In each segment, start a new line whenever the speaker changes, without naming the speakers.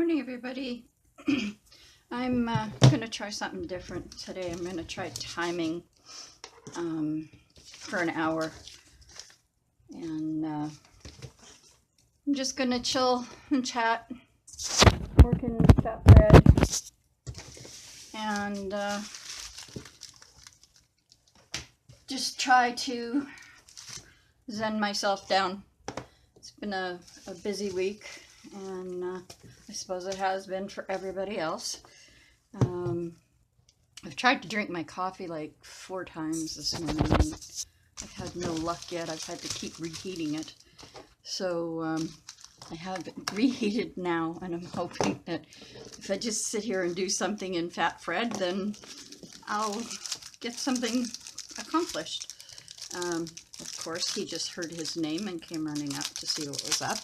morning, everybody. I'm going to try something different today. I'm going to try timing for an hour. And I'm just going to chill and chat, working that bread, and just try to zen myself down. It's been a busy week, and I suppose it has been for everybody else. I've tried to drink my coffee like 4 times this morning, and I've had no luck yet. I've had to keep reheating it. So I have it reheated now, and I'm hoping that if I just sit here and do something in Fat Fred, then I'll get something accomplished. Of course, he just heard his name and came running up to see what was up.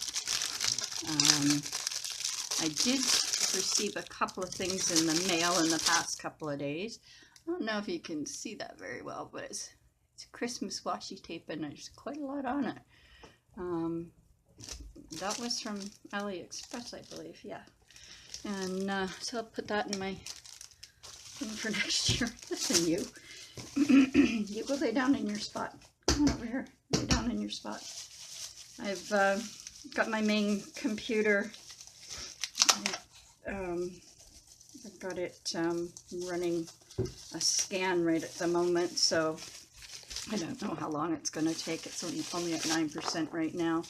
I did receive a couple of things in the mail in the past couple of days. I don't know if you can see that very well, but it's Christmas washi tape, and there's quite a lot on it. That was from AliExpress, I believe, yeah. And so I'll put that in my thing for next year. Listen, you. You go lay down in your spot. Come on over here. Lay down in your spot. I've got my main computer. I've got it running a scan right at the moment, so I don't know how long it's going to take. It's only at 9% right now.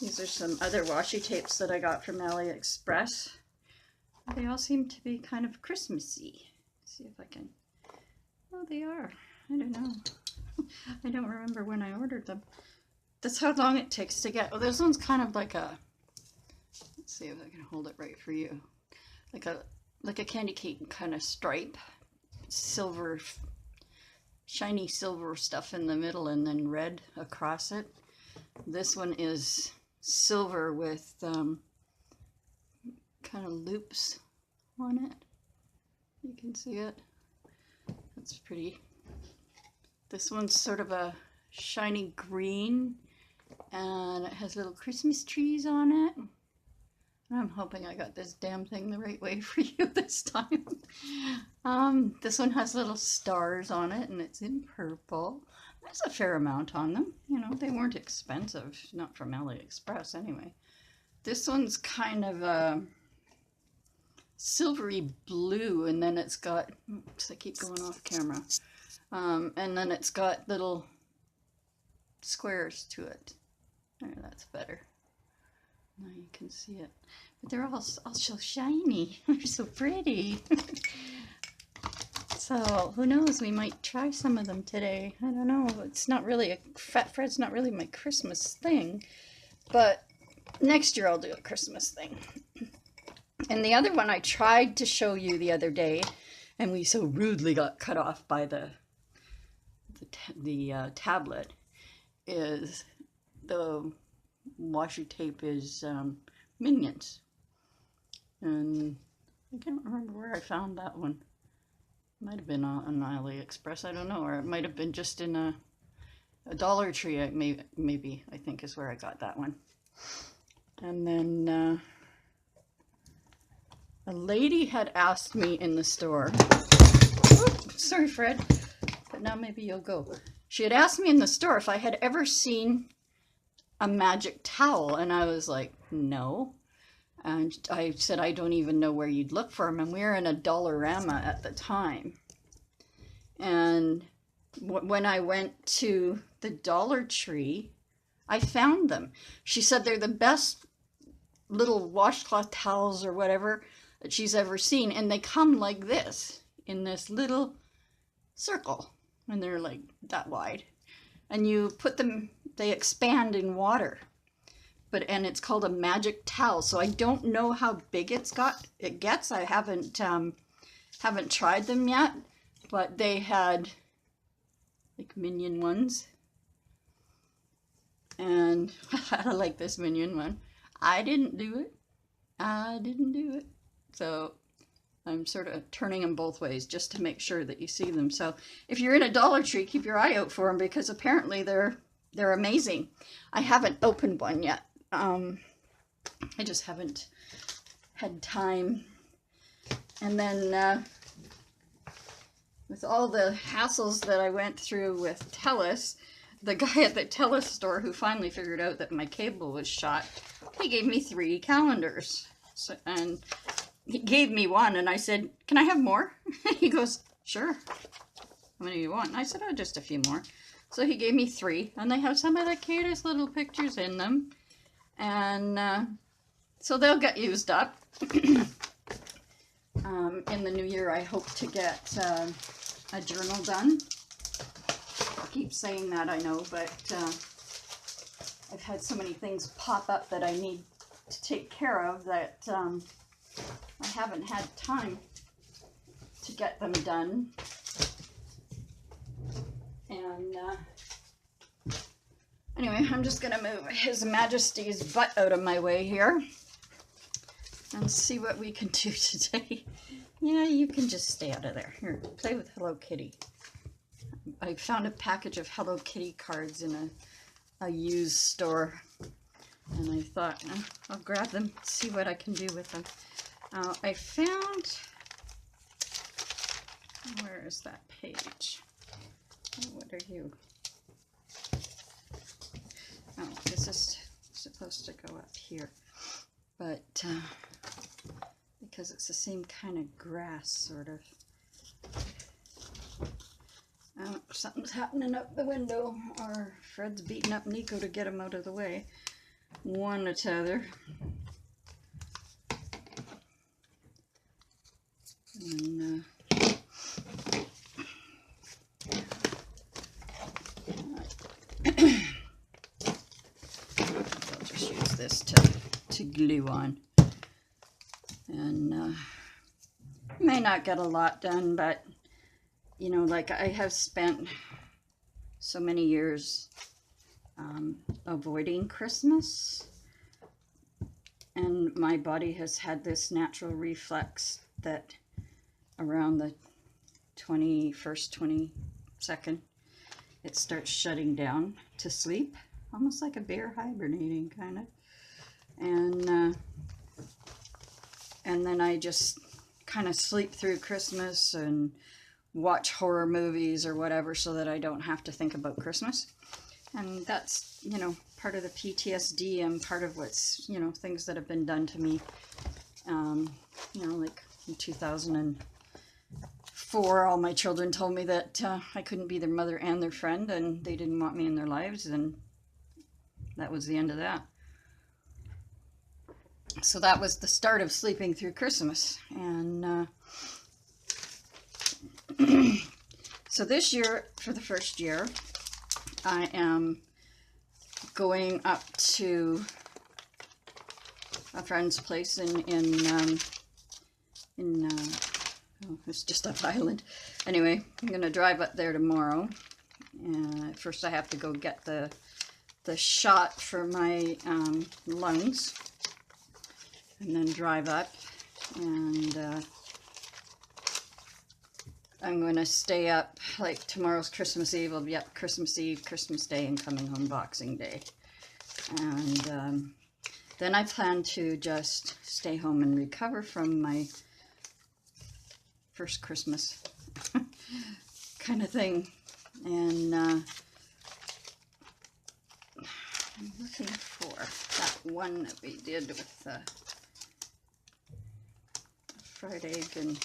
These are some other washi tapes that I got from AliExpress. They all seem to be kind of Christmassy. Let's see if I can... Oh, they are. I don't know. I don't remember when I ordered them. That's how long it takes to get... Oh, this one's kind of like a... Let's see if I can hold it right for you. Like a candy cane kind of stripe. Silver, shiny silver stuff in the middle, and then red across it. This one is silver with kind of loops on it. You can see it. That's pretty. This one's sort of a shiny green, and it has little Christmas trees on it. I'm hoping I got this damn thing the right way for you this time. This one has little stars on it, and it's in purple. There's a fair amount on them. You know, they weren't expensive, not from AliExpress anyway. This one's kind of a silvery blue, and then it's got, oops, I keep going off camera. And then it's got little squares to it. There, that's better. Now you can see it. But they're all so shiny. They're so pretty. So, who knows? We might try some of them today. I don't know. It's not really Fat Fred's not really my Christmas thing. But next year I'll do a Christmas thing. And the other one I tried to show you the other day, and we so rudely got cut off by the tablet, is the washi tape is Minions. And I can't remember where I found that one. Might have been on AliExpress, I don't know, or it might have been just in a Dollar Tree, maybe, I think is where I got that one. And then a lady had asked me in the store, oh, sorry Fred, but now maybe you'll go. She had asked me in the store if I had ever seen a magic towel, and I was like, no. And I said, I don't even know where you'd look for them. And we were in a Dollarama at the time. And when I went to the Dollar Tree, I found them. She said they're the best little washcloth towels or whatever that she's ever seen. And they come like this, in this little circle. And they're like that wide. And you put them, they expand in water. And it's called a magic towel. So I don't know how big it gets. I haven't tried them yet, but they had like Minion ones. And I like this Minion one. I didn't do it. So I'm sort of turning them both ways just to make sure that you see them. So if you're in a Dollar Tree, keep your eye out for them, because apparently they're amazing. I haven't opened one yet. I just haven't had time. And then with all the hassles that I went through with TELUS, the guy at the TELUS store who finally figured out that my cable was shot, he gave me 3 calendars. So, and he gave me one, and I said, "Can I have more?" He goes, "Sure. How many do you want?" And I said, "Oh, just a few more." So he gave me 3, and they have some of the cutest little pictures in them. And so they'll get used up. In the new year, I hope to get a journal done. I keep saying that, I know, but I've had so many things pop up that I need to take care of that I haven't had time to get them done. And anyway, I'm just going to move His Majesty's butt out of my way here and see what we can do today. Yeah, you can just stay out of there. Here, play with Hello Kitty. I found a package of Hello Kitty cards in a used store, and I thought, I'll grab them, see what I can do with them. I found, where is that page? What are you? Oh, this is supposed to go up here, but because it's the same kind of grass, sort of. Oh, something's happening up the window, or Fred's beating up Nico to get him out of the way. One or t'other. And I'll just use this to glue on. And may not get a lot done, but you know, like I have spent so many years avoiding Christmas, and my body has had this natural reflex that around the 21st, 22nd, it starts shutting down to sleep, almost like a bear hibernating, kind of. And then I just kind of sleep through Christmas and watch horror movies or whatever so that I don't have to think about Christmas. And that's, you know, part of the PTSD and part of what's, you know, things that have been done to me. You know, like in 2004, all my children told me that I couldn't be their mother and their friend, and they didn't want me in their lives, and that was the end of that. So that was the start of sleeping through Christmas. And so this year, for the first year, I am going up to a friend's place in oh, it's just up island. Anyway, I'm going to drive up there tomorrow. First I have to go get the shot for my lungs, and then drive up, and I'm going to stay up, like tomorrow's Christmas Eve, I'll be up Christmas Eve, Christmas Day, and coming home Boxing Day. And then I plan to just stay home and recover from my first Christmas kind of thing. And I'm looking for that one that we did with the fried egg and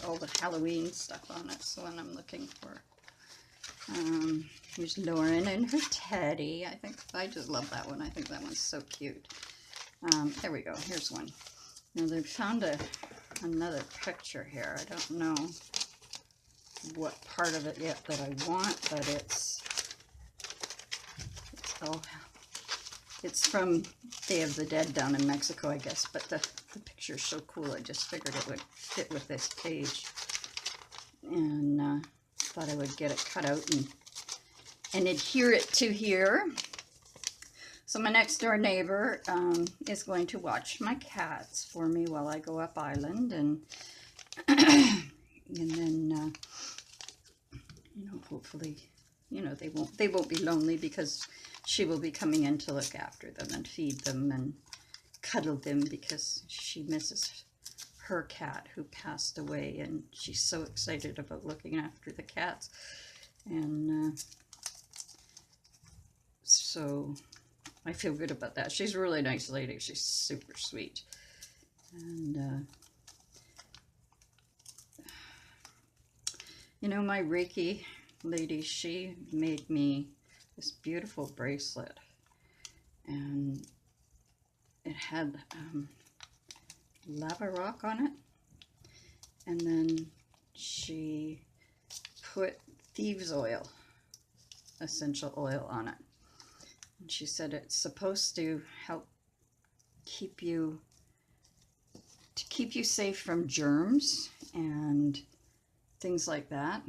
all the Halloween stuff on it. So one I'm looking for. Here's Lauren and her teddy. I think I just love that one. I think that one's so cute. There we go. Here's one. Now they found another picture here. I don't know what part of it yet that I want, but it's from Day of the Dead down in Mexico, I guess. But the picture's so cool. I just figured it would fit with this page, and thought I would get it cut out and adhere it to here. So my next door neighbor is going to watch my cats for me while I go up island, and then you know, hopefully, you know, they won't be lonely, because she will be coming in to look after them and feed them and cuddled him because she misses her cat who passed away, and she's so excited about looking after the cats. And so I feel good about that. She's a really nice lady. She's super sweet. And you know, my Reiki lady, she made me this beautiful bracelet, and it had lava rock on it, and then she put thieves oil, essential oil, on it. And she said it's supposed to help keep you safe from germs and things like that.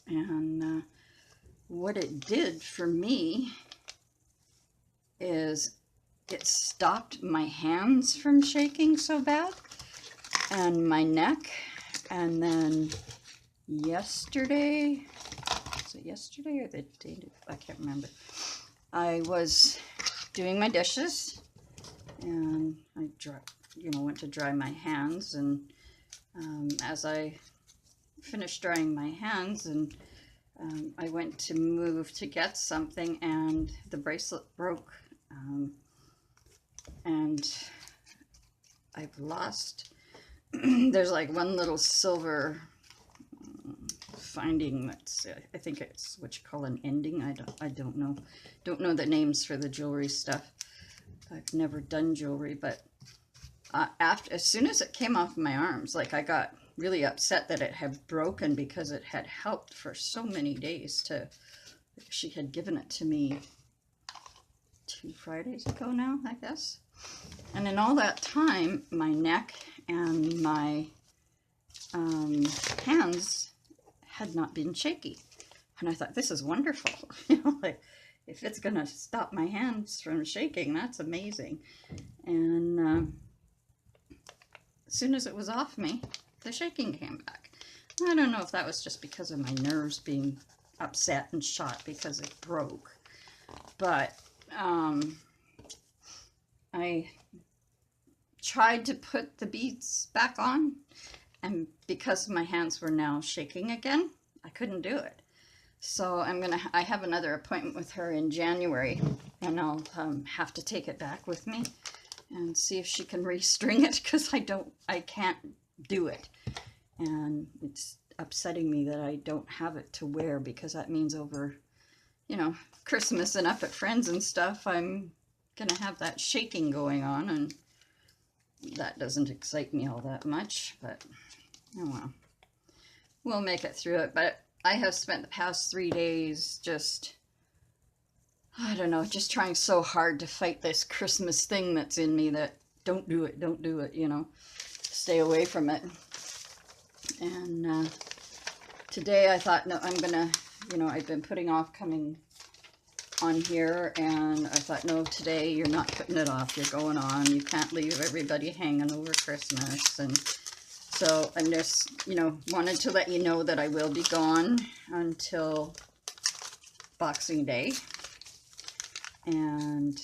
And what it did for me is it stopped my hands from shaking so bad, and my neck. And then yesterday, was it yesterday or the day? I can't remember. I was doing my dishes, and I went to dry my hands, and as I finished drying my hands, and I went to move to get something, and the bracelet broke, and I've lost, there's like one little silver finding that's, I think it's what you call an ending. I don't know the names for the jewelry stuff. I've never done jewelry, but as soon as it came off my arms, like, I got really upset that it had broken, because it had helped for so many days. She had given it to me 2 Fridays ago now, I guess. And in all that time, my neck and my hands had not been shaky. And I thought, this is wonderful. You know, like, if it's gonna stop my hands from shaking, that's amazing. And as soon as it was off me, the shaking came back. I don't know if that was just because of my nerves being upset and shot because it broke, but I tried to put the beads back on, and because my hands were now shaking again, I couldn't do it. So I have another appointment with her in January, and I'll have to take it back with me and see if she can restring it, because I can't do it. And it's upsetting me that I don't have it to wear, because that means over, you know, Christmas and up at friends and stuff, I'm gonna have that shaking going on, and that doesn't excite me all that much. But oh well, we'll make it through it. But I have spent the past 3 days just, I don't know, just trying so hard to fight this Christmas thing that's in me, that don't do it, you know, stay away from it. And today I thought, no, I'm gonna, you know, I've been putting off coming on here, and I thought, no, today you're not putting it off, you're going on. You can't leave everybody hanging over Christmas. And so I'm just, you know, wanted to let you know that I will be gone until Boxing Day. And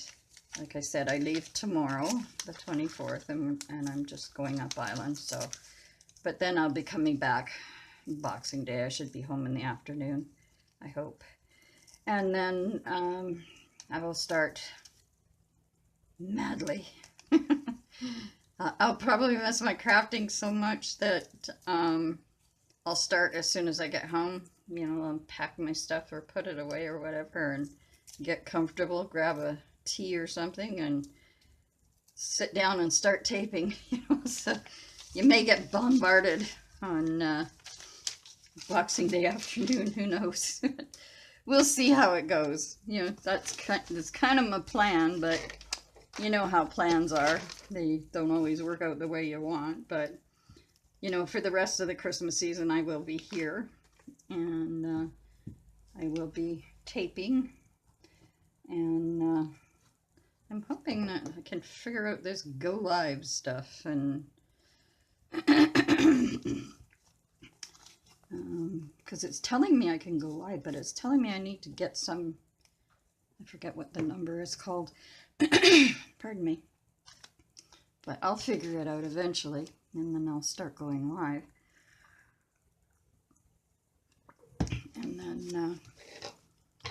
like I said, I leave tomorrow, the 24th, and I'm just going up island. So, but then I'll be coming back Boxing Day. I should be home in the afternoon, I hope. And then I will start madly. I'll probably miss my crafting so much that I'll start as soon as I get home. You know, I'll pack my stuff or put it away or whatever, and get comfortable, grab a tea or something, and sit down and start taping. You know, so you may get bombarded on Boxing Day afternoon. Who knows? We'll see how it goes. You know, that's kind of my plan, but you know how plans are. They don't always work out the way you want. But you know, for the rest of the Christmas season, I will be here, and I will be taping. And I'm hoping that I can figure out this go live stuff, and because it's telling me I can go live, but it's telling me I need to get some, I forget what the number is called. Pardon me. But I'll figure it out eventually, and then I'll start going live. And then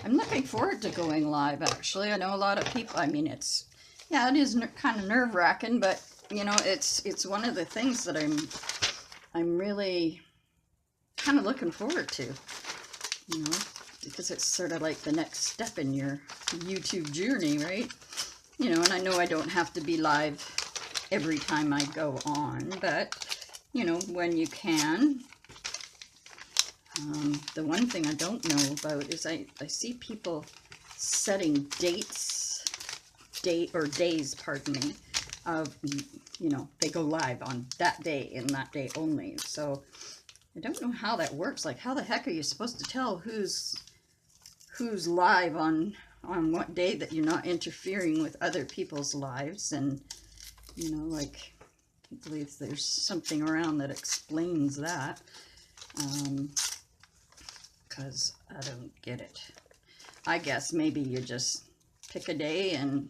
I'm looking forward to going live, actually. I know a lot of people, I mean, it is kind of nerve-wracking, but, you know, it's one of the things that I'm really kind of looking forward to, you know, because it's sort of like the next step in your YouTube journey, right? You know, and I know I don't have to be live every time I go on, but, you know, when you can. The one thing I don't know about is I see people setting days, pardon me, of, you know, they go live on that day and that day only. So I don't know how that works. Like, how the heck are you supposed to tell who's live on what day that you're not interfering with other people's lives? And, you know, like, I believe there's something around that explains that. Because I don't get it. I guess maybe you just pick a day and,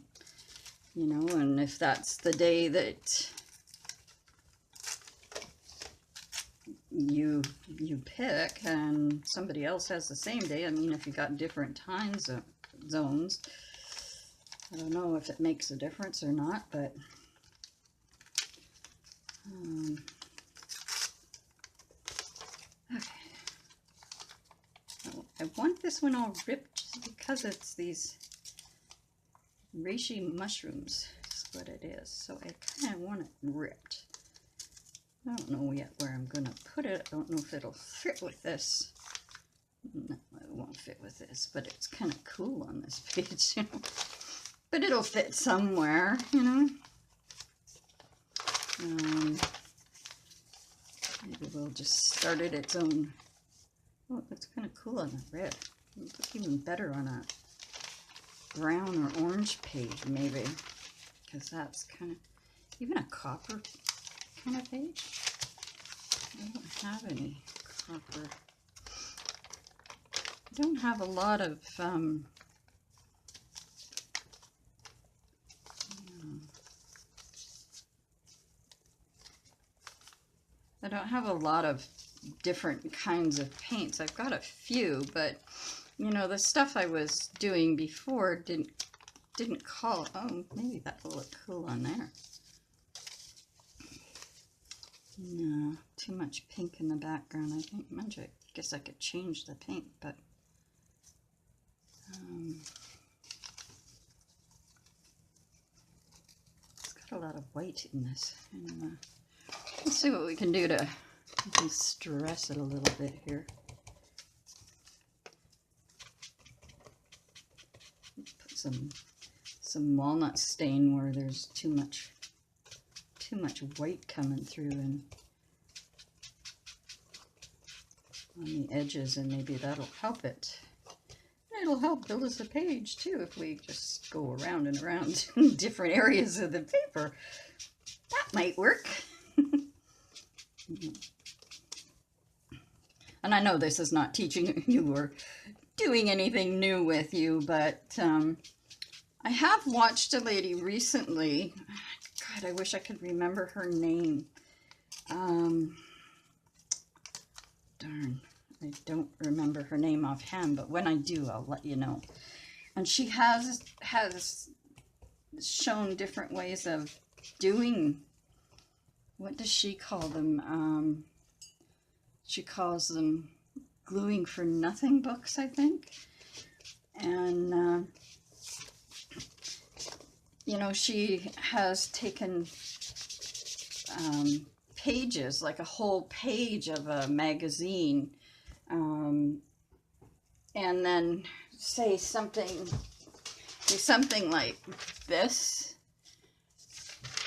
you know, and if that's the day that you pick and somebody else has the same day, I mean, if you got different time zones, I don't know if it makes a difference or not, but okay. I want this one all ripped just because it's these reishi mushrooms is what it is. So I kind of want it ripped. I don't know yet where I'm going to put it. I don't know if it'll fit with this. No, it won't fit with this, but it's kind of cool on this page, you know. But it'll fit somewhere, you know. Maybe we'll just start it its own. Oh, that's kind of cool on the red. It'll look even better on a brown or orange page, maybe. Because that's kind of, even a copper kind of page. I don't have any copper. I don't have a lot of, I don't have a lot of different kinds of paints. I've got a few, but you know, the stuff I was doing before didn't call. Oh, maybe that will look cool on there. No, too much pink in the background. I think I guess I could change the paint, but it's got a lot of white in this. And, let's see what we can do to stress it a little bit here. Put some walnut stain where there's too much white coming through and on the edges, and maybe that'll help it. It'll help build us a page too if we just go around and around in different areas of the paper. That might work. And I know this is not teaching you or doing anything new with you, but I have watched a lady recently. God, I wish I could remember her name. Darn, I don't remember her name offhand, but when I do, I'll let you know. And she has shown different ways of doing, what does she call them? She calls them gluing for nothing books, I think. And, you know, she has taken pages, like a whole page of a magazine, and then say something like this.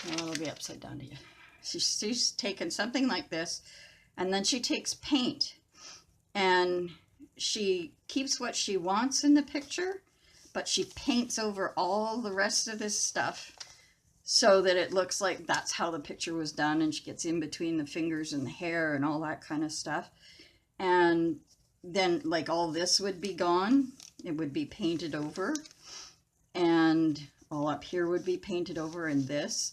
Well, it'll be upside down to you. She's taken something like this, and then she takes paint, and she keeps what she wants in the picture, but she paints over all the rest of this stuff so that it looks like that's how the picture was done, and she gets in between the fingers and the hair and all that kind of stuff. And then, like, all this would be gone. It would be painted over, and all up here would be painted over, and this.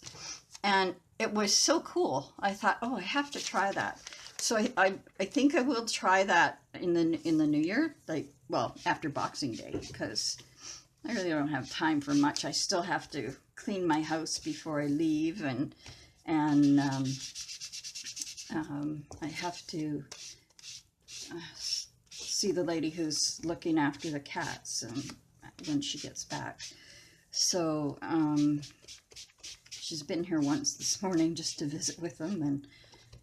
And it was so cool. I thought, oh, I have to try that. So I think I will try that in the new year, like, well, after Boxing Day, because I really don't have time for much. I still have to clean my house before I leave, and I have to see the lady who's looking after the cats when she gets back. So she's been here once this morning just to visit with them,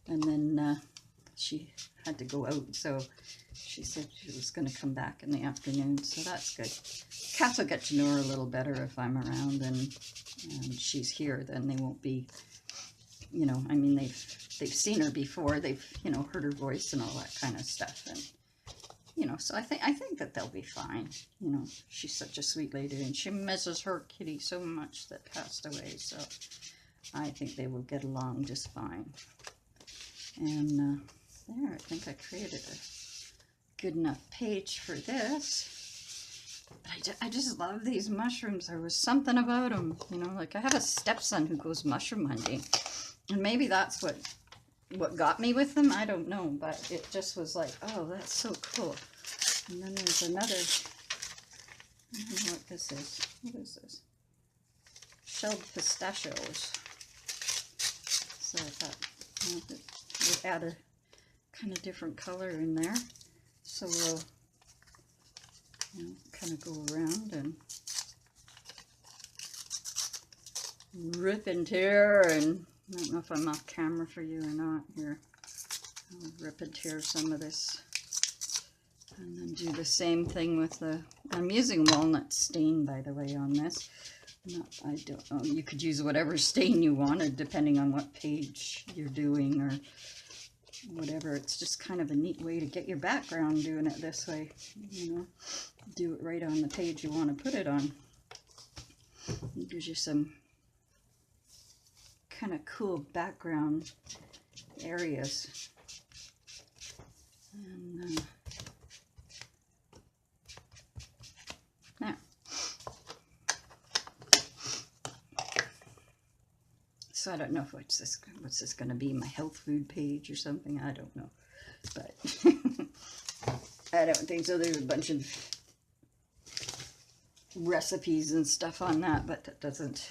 and then she had to go out, so she said she was going to come back in the afternoon, so that's good. Cats will get to know her a little better if I'm around and she's here. Then they won't be, you know, I mean, they've seen her before, they've, you know, heard her voice and all that kind of stuff, and you know, so I think that they'll be fine. You know, she's such a sweet lady, and she misses her kitty so much that passed away, so I think they will get along just fine. And there, I think I created a good enough page for this. But I just love these mushrooms. There was something about them, you know, like I have a stepson who goes mushroom hunting, and maybe that's what got me with them. I don't know, but it just was like, oh, that's so cool. And then there's another, I don't know what this is. What is this? Shelled pistachios. So I thought, you know, it would add a kind of different color in there. So we'll, you know, kind of go around and rip and tear, and I don't know if I'm off camera for you or not. Here, I'll rip and tear some of this, and then do the same thing with the, I'm using walnut stain, by the way, on this. I don't know, you could use whatever stain you wanted depending on what page you're doing or whatever. It's just kind of a neat way to get your background doing it this way, you know, do it right on the page you want to put it on. It gives you some kind of cool background areas. And now, so I don't know if what's this going to be, my health food page or something, I don't know, but I don't think so. There's a bunch of recipes and stuff on that, but that doesn't,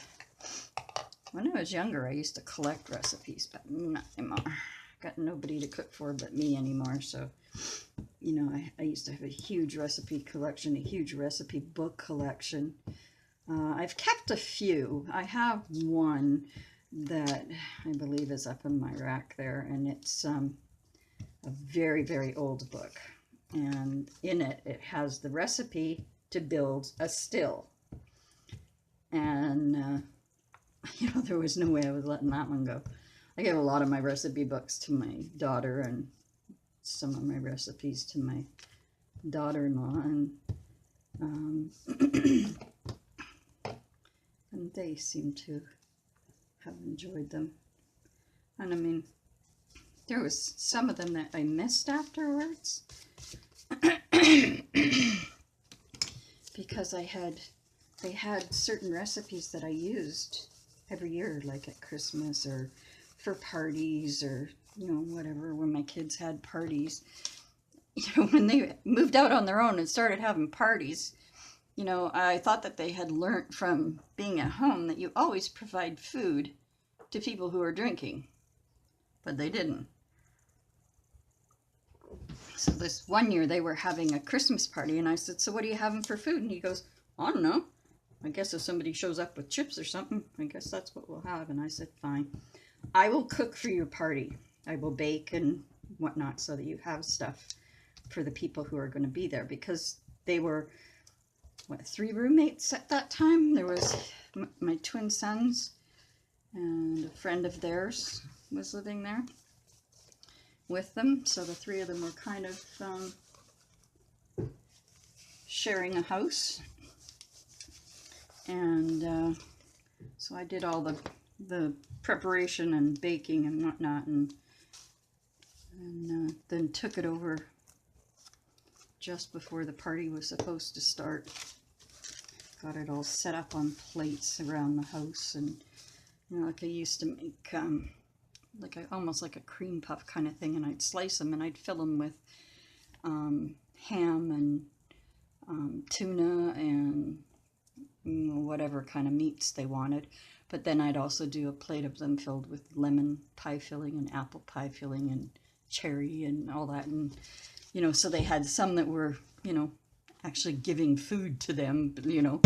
when I was younger I used to collect recipes, but not anymore. Got nobody to cook for but me anymore, so you know, I used to have a huge recipe collection, a huge recipe book collection. I've kept a few. I have one that I believe is up in my rack there, and it's a very, very old book, and in it, it has the recipe to build a still, and you know, there was no way I was letting that one go. I gave a lot of my recipe books to my daughter, and some of my recipes to my daughter-in-law, and and they seem to have enjoyed them. And I mean, there was some of them that I missed afterwards because they had certain recipes that I used every year, like at Christmas or for parties, or you know, whatever, when my kids had parties. You know, when they moved out on their own and started having parties, you know, I thought that they had learned from being at home that you always provide food to people who are drinking, but they didn't. So this one year they were having a Christmas party, and I said, so what are you having for food? And he goes, I don't know. I guess if somebody shows up with chips or something, I guess that's what we'll have. And I said, fine. I will cook for your party. I will bake and whatnot so that you have stuff for the people who are going to be there, because they were, what, 3 roommates at that time? There was my twin sons, and a friend of theirs was living there with them. So the 3 of them were kind of sharing a house. And so I did all the preparation and baking and whatnot, and then took it over just before the party was supposed to start. Got it all set up on plates around the house, and You know, like I used to make almost like a cream puff kind of thing, and I'd slice them and I'd fill them with ham and tuna and whatever kind of meats they wanted. But then I'd also do a plate of them filled with lemon pie filling and apple pie filling and cherry and all that. And, you know, so they had some that were, you know, actually giving food to them, you know,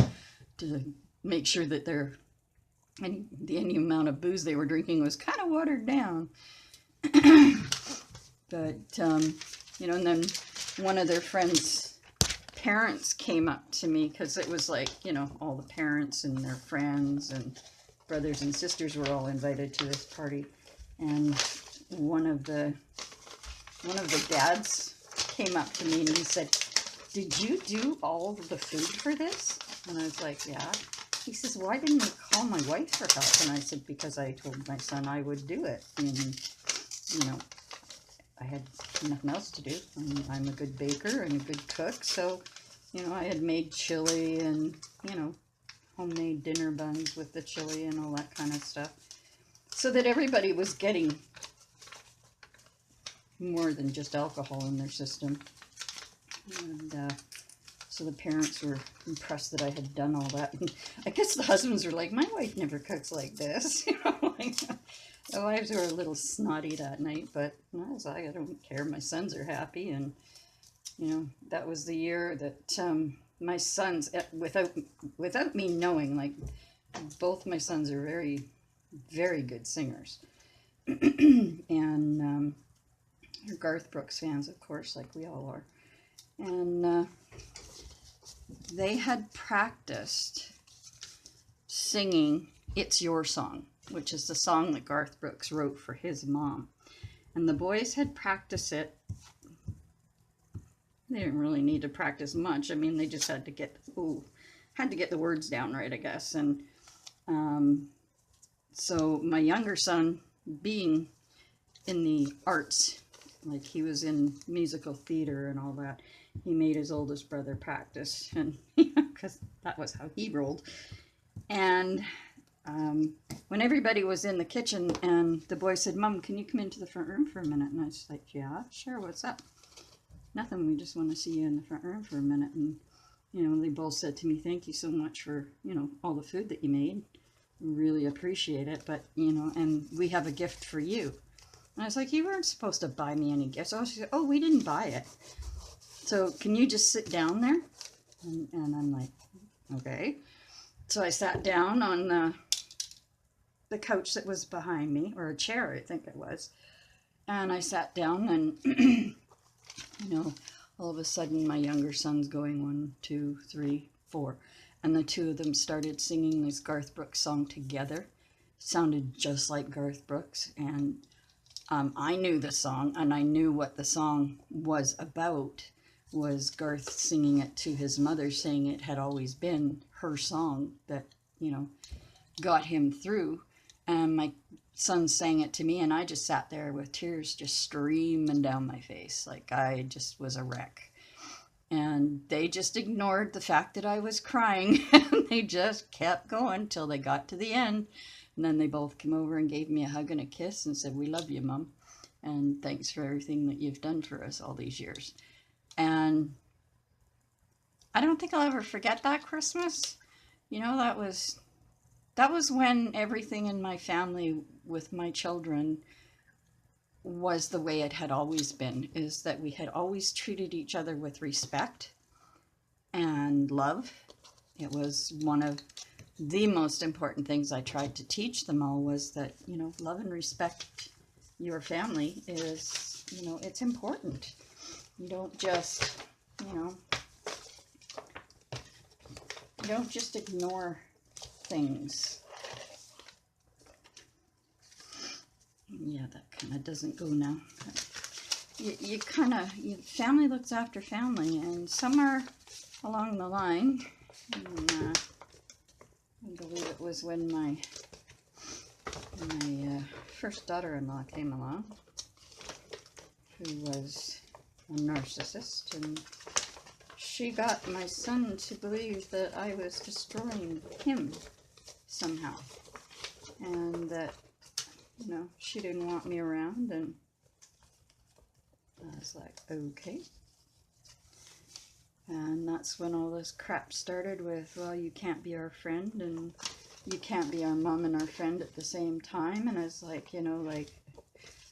to make sure that any amount of booze they were drinking was kind of watered down. But, you know, and then one of their friends' parents came up to me, because it was like, you know, all the parents and their friends and brothers and sisters were all invited to this party. And one of the dads came up to me and he said, "Did you do all the food for this?" And I was like, "Yeah." He says, "Why didn't you call my wife for help?" And I said, "Because I told my son I would do it. And, you know, I had nothing else to do. I'm a good baker and a good cook." So, you know, I had made chili and, you know, homemade dinner buns with the chili and all that kind of stuff, so that everybody was getting more than just alcohol in their system. And so the parents were impressed that I had done all that. And I guess the husbands were like, "My wife never cooks like this." You know, like, the wives were a little snotty that night, but I was like, I don't care. My sons are happy. And, you know, that was the year that my sons, without me knowing, like, both my sons are very, very good singers. And they're Garth Brooks fans, of course, like we all are. And they had practiced singing "It's Your Song," which is the song that Garth Brooks wrote for his mom. And the boys had practiced it. They didn't really need to practice much. I mean, they just had to get the words down right, I guess. And so my younger son, being in the arts, like he was in musical theater and all that, he made his oldest brother practice, and because that was how he rolled. And when everybody was in the kitchen, and the boy said, "Mom, can you come into the front room for a minute?" And I was like, "Yeah, sure, what's up?" "Nothing, we just want to see you in the front room for a minute." And, you know, they both said to me, "Thank you so much for, you know, all the food that you made. Really appreciate it, but, you know, and we have a gift for you." And I was like, "You weren't supposed to buy me any gifts." Oh, she said, "Oh, we didn't buy it. So can you just sit down there?" And I'm like, "Okay." So I sat down on the couch that was behind me, or a chair, I think it was. And I sat down, and, you know, all of a sudden my younger son's going 1, 2, 3, 4. And the two of them started singing this Garth Brooks song together. It sounded just like Garth Brooks. And I knew the song, and I knew what the song was about. Was Garth singing it to his mother, saying it had always been her song that, you know, got him through. And my son sang it to me, and I just sat there with tears just streaming down my face. Like I just was a wreck. And they just ignored the fact that I was crying, and they just kept going till they got to the end. And then they both came over and gave me a hug and a kiss and said, "We love you, Mom, and thanks for everything that you've done for us all these years." And I don't think I'll ever forget that Christmas. You know, that was when everything in my family with my children was the way it had always been, is that we had always treated each other with respect and love. It was one of the most important things I tried to teach them all, was that, you know, love and respect your family is, you know, it's important. You don't just, you know, you don't just ignore things. Yeah, that kind of doesn't go now. You kind of, family looks after family, and somewhere along the line, and, I believe it was when my first daughter-in-law came along, who was a narcissist, and she got my son to believe that I was destroying him somehow. and that, you know, she didn't want me around, and I was like, okay. And that's when all this crap started with, well, you can't be our friend, and you can't be our mom and our friend at the same time. And I was like, you know, like,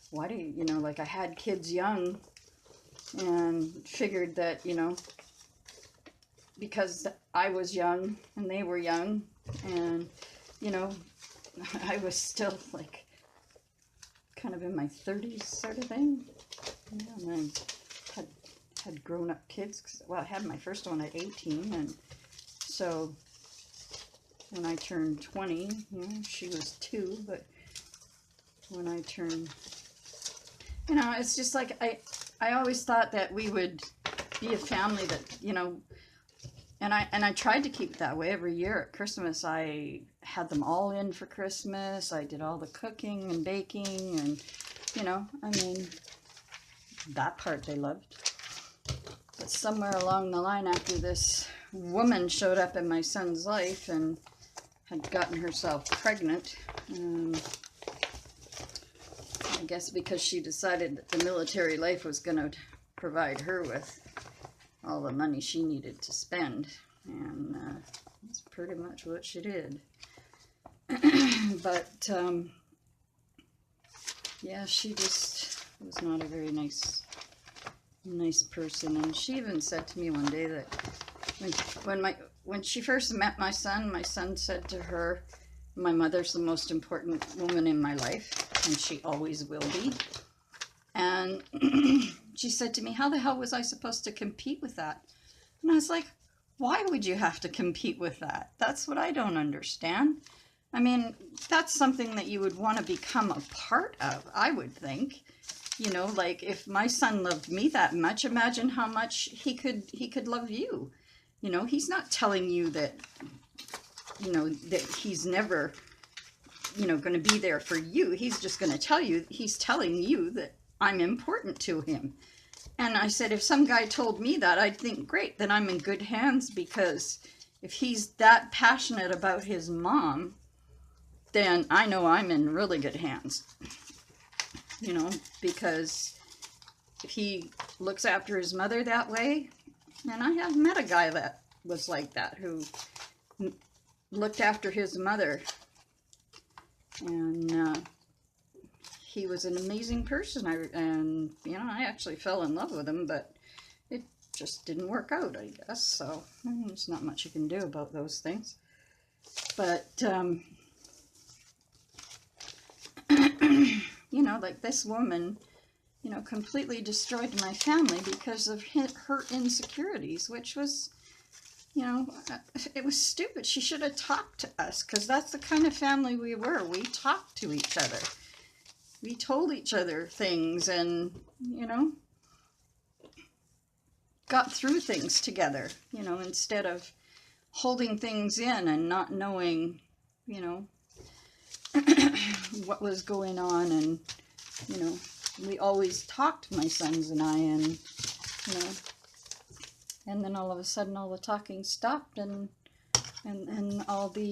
why do you, you know, like I had kids young and figured that, you know, because I was young and they were young and, you know, I was still like kind of in my 30s sort of thing. Yeah, and I had grown-up kids. 'Cause, well, I had my first one at 18, and so when I turned 20, you know, she was 2, but when I turned, you know, it's just like I always thought that we would be a family that, you know, and I tried to keep it that way. Every year at Christmas, I had them all in for Christmas. I did all the cooking and baking, and, you know, I mean, that part they loved. But somewhere along the line, after this woman showed up in my son's life and had gotten herself pregnant, I guess because she decided that the military life was going to provide her with all the money she needed to spend, and that's pretty much what she did. But yeah, she just was not a very nice person. And she even said to me one day that when she first met my son said to her, "My mother's the most important woman in my life, and she always will be." And she said to me, "How the hell was I supposed to compete with that?" And I was like, why would you have to compete with that? That's what I don't understand. I mean, that's something that you would want to become a part of, I would think. You know, like if my son loved me that much, imagine how much he could love you. You know, he's not telling you that, you know, that he's never, you know, going to be there for you. He's just going to tell you, he's telling you that I'm important to him. And I said, if some guy told me that, I'd think, great, then I'm in good hands, because if he's that passionate about his mom, then I know I'm in really good hands. You know, because if he looks after his mother that way, and I have met a guy that was like that, who looked after his mother, and he was an amazing person. And you know, I actually fell in love with him, but it just didn't work out, I guess. So there's not much you can do about those things. But you know, like this woman, you know, completely destroyed my family because of her insecurities, which was, you know, it was stupid. She should have talked to us, because that's the kind of family we were. We talked to each other. We told each other things, and, you know, got through things together, you know, instead of holding things in and not knowing, you know, what was going on. And, you know, we always talked, my sons and I, and, you know, and then all of a sudden all the talking stopped, and all the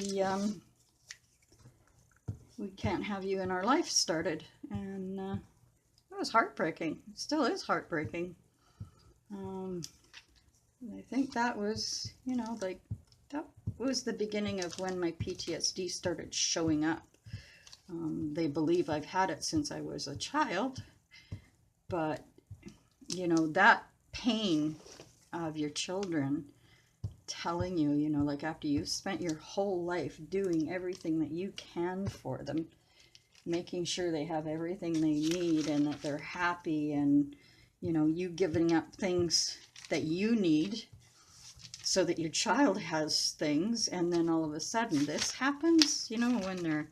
we can't have you in our life started. And it was heartbreaking. It still is heartbreaking. I think that was, you know, like, that was the beginning of when my PTSD started showing up. They believe I've had it since I was a child, but, you know, that pain of your children telling you, you know, like after you've spent your whole life doing everything that you can for them, making sure they have everything they need and that they're happy, and, you know, you giving up things that you need so that your child has things, and then all of a sudden this happens, you know, when they're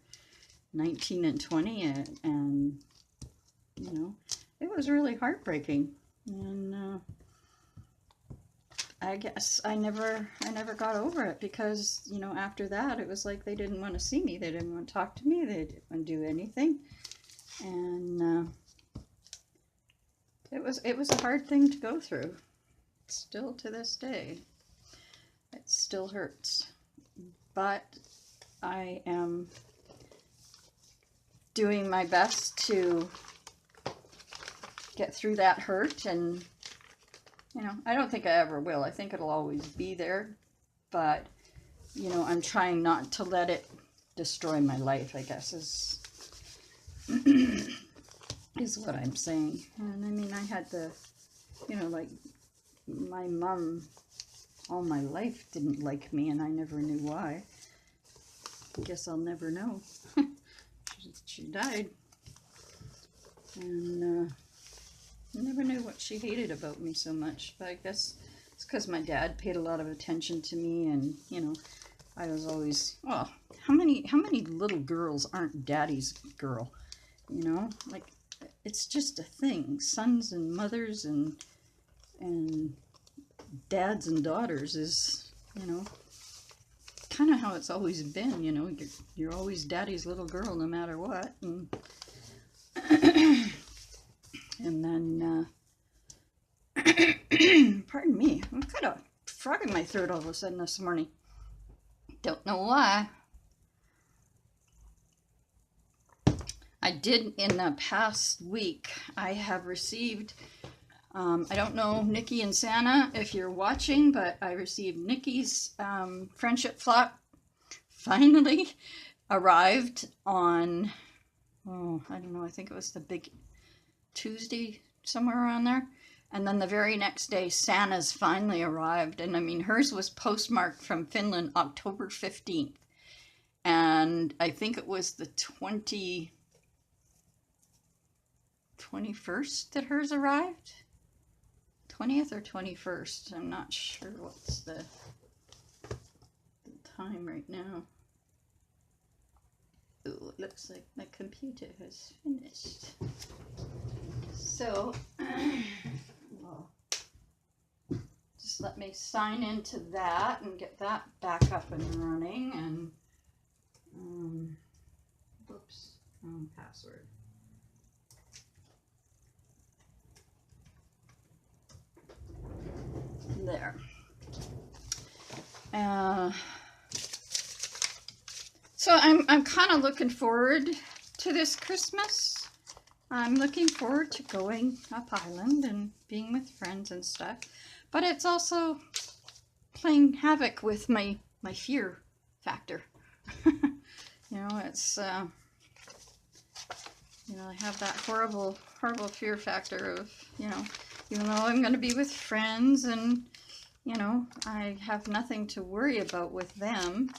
19 and 20, and you know, it was really heartbreaking. And I guess I never got over it, because, you know, after that it was like they didn't want to see me, they didn't want to talk to me, they didn't want to do anything. And it was a hard thing to go through. Still to this day, it still hurts. But I am doing my best to get through that hurt, and you know, I don't think I ever will. I think it'll always be there, but you know, I'm trying not to let it destroy my life, I guess, is is what I'm saying. And I mean, I had the, you know, like my mom all my life didn't like me, and I never knew why. I guess I'll never know. She died, and I never knew what she hated about me so much, but I guess it's because my dad paid a lot of attention to me, and you know, I was always, oh, how many little girls aren't daddy's girl? You know, like, it's just a thing. Sons and mothers and dads and daughters is, you know, kind of how it's always been. You know, you're always daddy's little girl no matter what. And and then pardon me, I've got a frog in my throat all of a sudden this morning. Don't know why. I did in the past week, I have received, I don't know, Nikki and Santa, if you're watching, but I received Nikki's friendship flock finally arrived on, oh, I don't know, I think it was the big Tuesday, somewhere around there. And then the very next day, Santa's finally arrived. And I mean, hers was postmarked from Finland, October 15th. And I think it was the 21st that hers arrived. 20th or 21st. I'm not sure what's the time right now. Ooh, it looks like my computer has finished. So, well, just let me sign into that and get that back up and running. And, oops, wrong password. There. So I'm kind of looking forward to this Christmas. I'm looking forward to going up island and being with friends and stuff. But it's also playing havoc with my fear factor. You know, it's, you know, I have that horrible fear factor of, you know, even though I'm going to be with friends and, you know, I have nothing to worry about with them.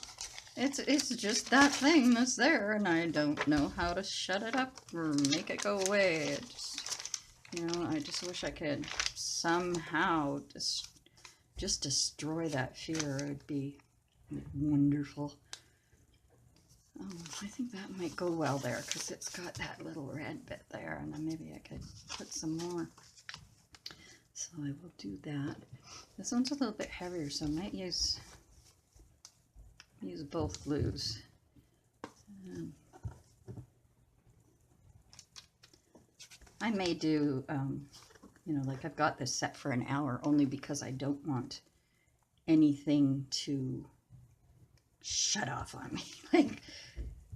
It's just that thing that's there, and I don't know how to shut it up or make it go away. It just, you know, I just wish I could somehow just destroy that fear. It would be wonderful. I think that might go well there, because it's got that little red bit there, and then maybe I could put some more. So I will do that. This one's a little bit heavier, so I might use both glues. I may do, you know, like I've got this set for an hour only because I don't want anything to shut off on me. Like,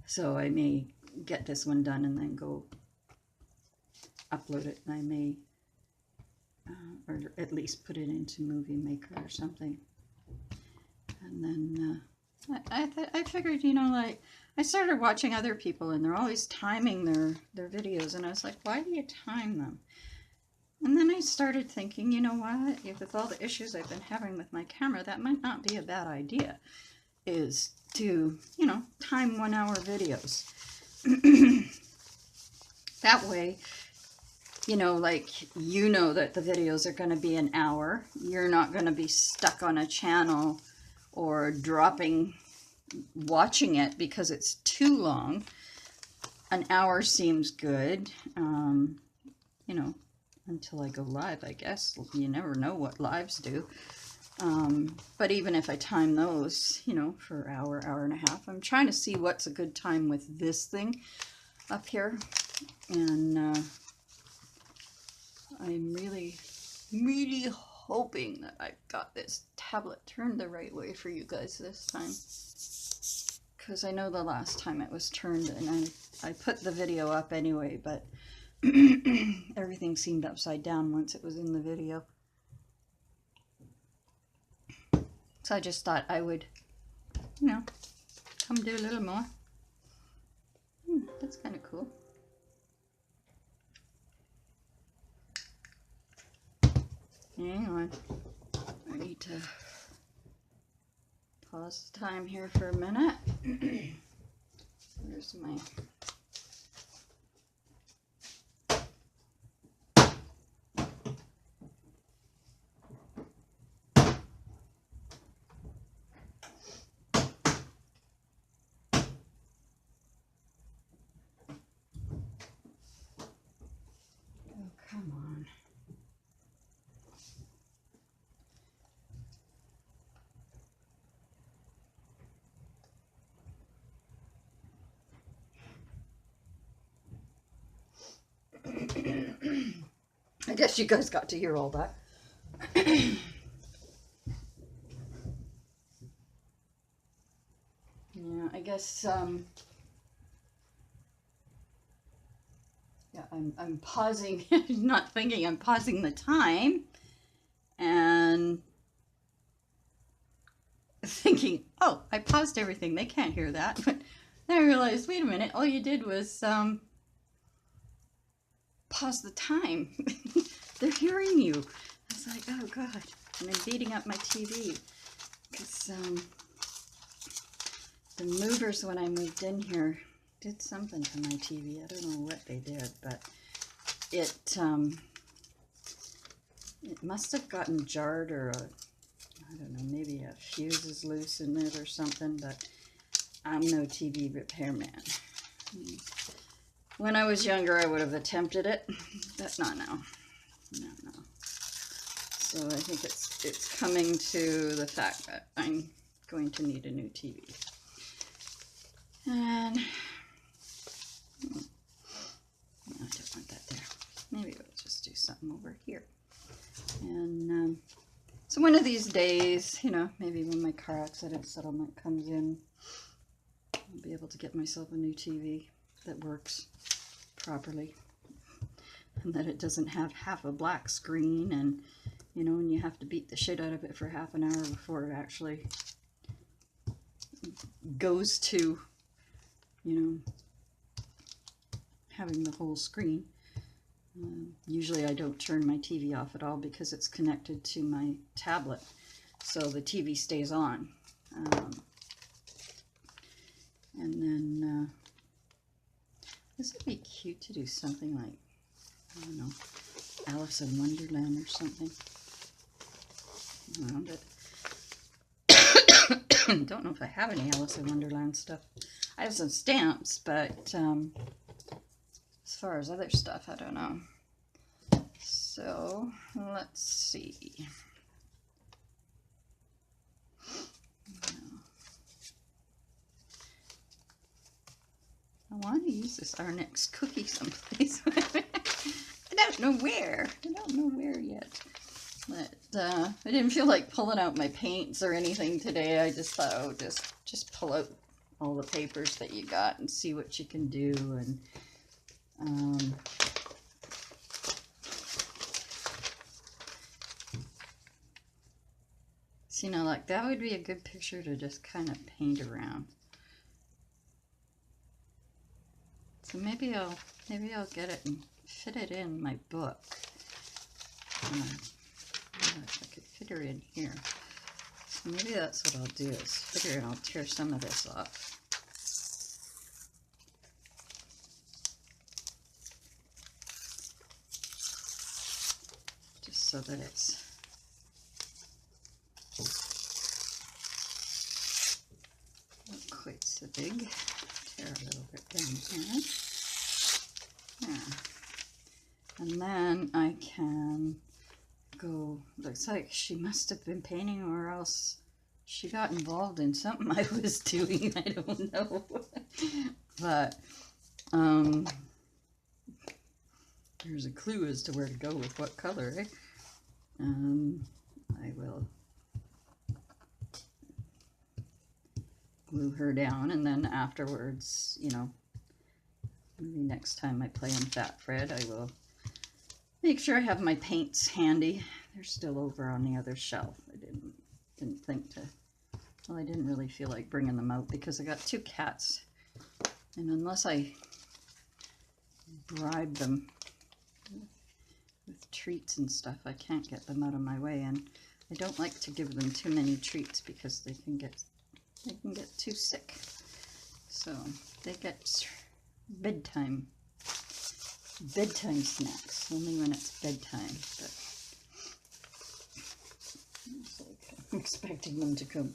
so I may get this one done and then go upload it, and I may, or at least put it into Movie Maker or something. And then I figured, you know, like, I started watching other people and they're always timing their videos, and I was like, why do you time them? And then I started thinking, you know what, with all the issues I've been having with my camera, that might not be a bad idea, is to, you know, time 1 hour videos. That way, you know, like, you know that the videos are going to be an hour. You're not going to be stuck on a channel or watching it because it's too long. An hour seems good, you know, until I go live, I guess. You never know what lives do. But even if I time those, you know, for an hour, hour and a half, I'm trying to see what's a good time with this thing up here. And I'm really, really hoping that I've got this tablet turned the right way for you guys this time. because I know the last time it was turned, and I put the video up anyway, but everything seemed upside down once it was in the video. So I just thought I would, you know, come do a little more. That's kind of cool. Hang on. I need to pause the time here for a minute. Where's my... Oh, come on. I guess you guys got to hear all that. Yeah, I guess yeah, I'm pausing, not thinking, I'm pausing the time and thinking, oh, I paused everything, they can't hear that. But then I realized, wait a minute, all you did was pause the time. They're hearing you. I was like, oh God. And I'm beating up my TV because the movers, when I moved in here, did something to my TV. I don't know what they did, but it must have gotten jarred, or I don't know, maybe a fuse is loose in it or something, but I'm no TV repairman. When I was younger, I would have attempted it, but not now. No. So I think it's coming to the fact that I'm going to need a new TV. And no, I don't want that there. Maybe we'll just do something over here. And so one of these days, you know, maybe when my car accident settlement comes in, I'll be able to get myself a new TV that works properly, and that it doesn't have half a black screen, and you know, and you have to beat the shit out of it for half an hour before it actually goes to, you know, having the whole screen. Usually I don't turn my TV off at all because it's connected to my tablet, so the TV stays on. And then this would be cute to do something like, I don't know, Alice in Wonderland or something around it. Don't know if I have any Alice in Wonderland stuff. I have some stamps, but as far as other stuff, I don't know. So let's see. I want to use this our next cookie someplace. I don't know where. I don't know where yet. But I didn't feel like pulling out my paints or anything today. I just thought, oh, just pull out all the papers that you got and see what you can do. And so, you know, like that would be a good picture to just kind of paint around. So maybe I'll get it and fit it in my book. If I could fit her in here. So maybe that's what I'll do, is fit her and I'll tear some of this off. Just so that it's not quite so big. Tear a little bit down here. Yeah. And then I can go, looks like she must have been painting, or else she got involved in something I was doing. I don't know. But there's a clue as to where to go with what color, eh? I will glue her down, and then afterwards, you know, maybe next time I play on Fat Fred, I will make sure I have my paints handy. They're still over on the other shelf. I didn't think to, well, I didn't really feel like bringing them out because I got 2 cats, and unless I bribe them with treats and stuff, I can't get them out of my way, and I don't like to give them too many treats because they can get too sick. So they get bedtime snacks only when it's bedtime. But it's like I'm expecting them to come.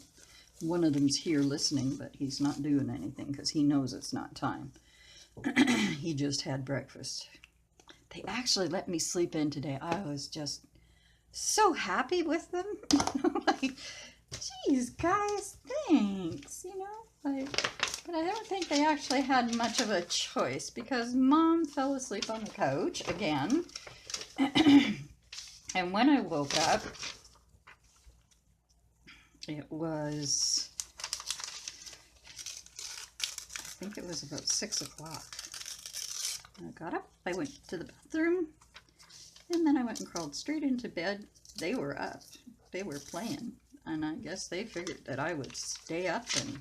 One of them's here listening, but he's not doing anything because he knows it's not time. He just had breakfast. They actually let me sleep in today. I was just so happy with them. Like, geez, guys, thanks, you know. Like, but I don't think they actually had much of a choice because Mom fell asleep on the couch again. And when I woke up, it was, I think it was about 6 o'clock. I got up, I went to the bathroom, and then I went and crawled straight into bed. They were up, they were playing, and I guess they figured that I would stay up and,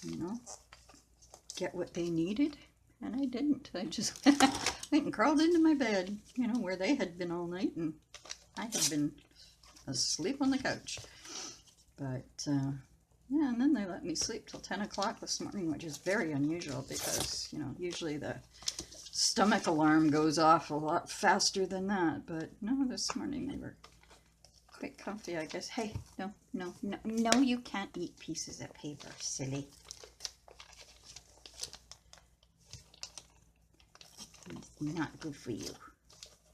you know, get what they needed, and I didn't. I just went and crawled into my bed, you know, where they had been all night, and I had been asleep on the couch. But, yeah, and then they let me sleep till 10 o'clock this morning, which is very unusual because, you know, usually the stomach alarm goes off a lot faster than that. But no, this morning they were quite comfy, I guess. Hey, no, you can't eat pieces of paper, silly. It's not good for you.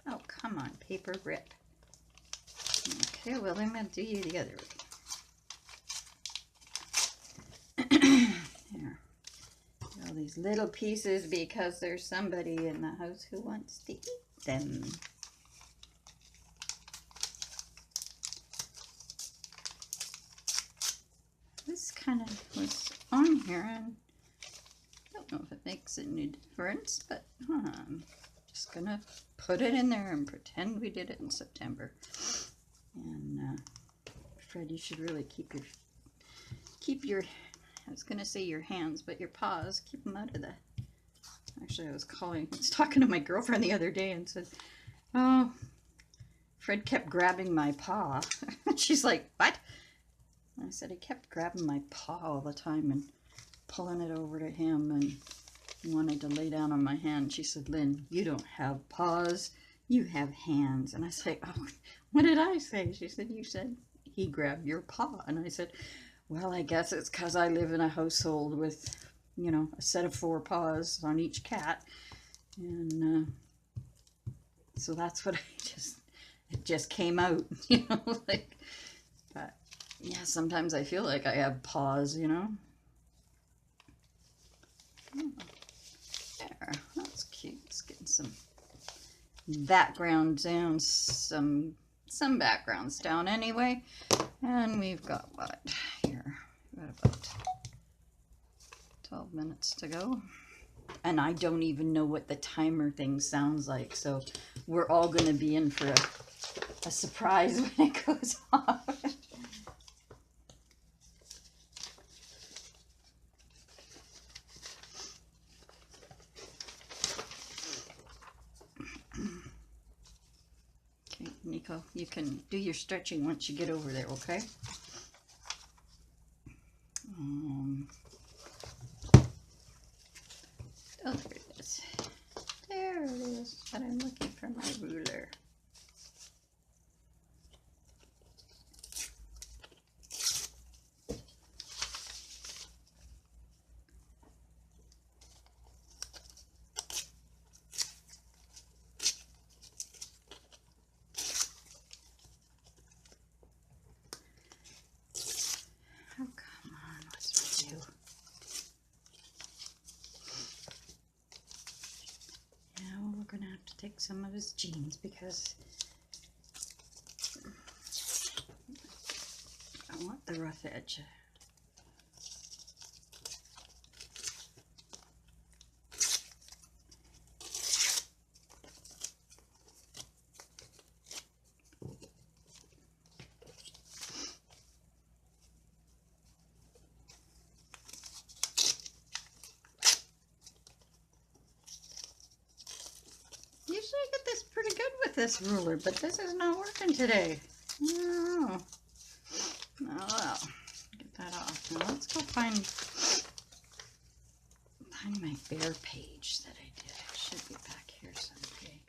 Oh, come on, paper rip. Okay, well, then I'll do you the other way. There. All these little pieces because there's somebody in the house who wants to eat them. This kind of was on here, and I don't know if it makes any difference, but I'm just gonna put it in there and pretend we did it in September. And Fred, you should really keep your I was going to say your hands, but your paws, keep them out of the... Actually, I was talking to my girlfriend the other day and said, oh, Fred kept grabbing my paw. She's like, what? I said, he kept grabbing my paw all the time and pulling it over to him and wanted to lay down on my hand. She said, Lynn, you don't have paws, you have hands. And I was like, oh, what did I say? She said, you said he grabbed your paw. And I said, well, I guess it's because I live in a household with, you know, a set of 4 paws on each cat. And so that's what it just came out, you know, like, but yeah, sometimes I feel like I have paws, you know. Oh, there, that's cute. It's getting some background down, some backgrounds down anyway. And we've got what here? We've got about 12 minutes to go. And I don't even know what the timer thing sounds like. So we're all going to be in for a surprise when it goes off. Okay, Nico, you can do your stretching once you get over there, okay? Oh, there it is. There it is. But I'm looking for my ruler. Oh, come on. What's with you? Now we're going to have to take some of his jeans because I want the rough edge. this ruler, but this is not working today. Oh, well, get that off. Now let's go find my bear page that I did. It should be back here someday.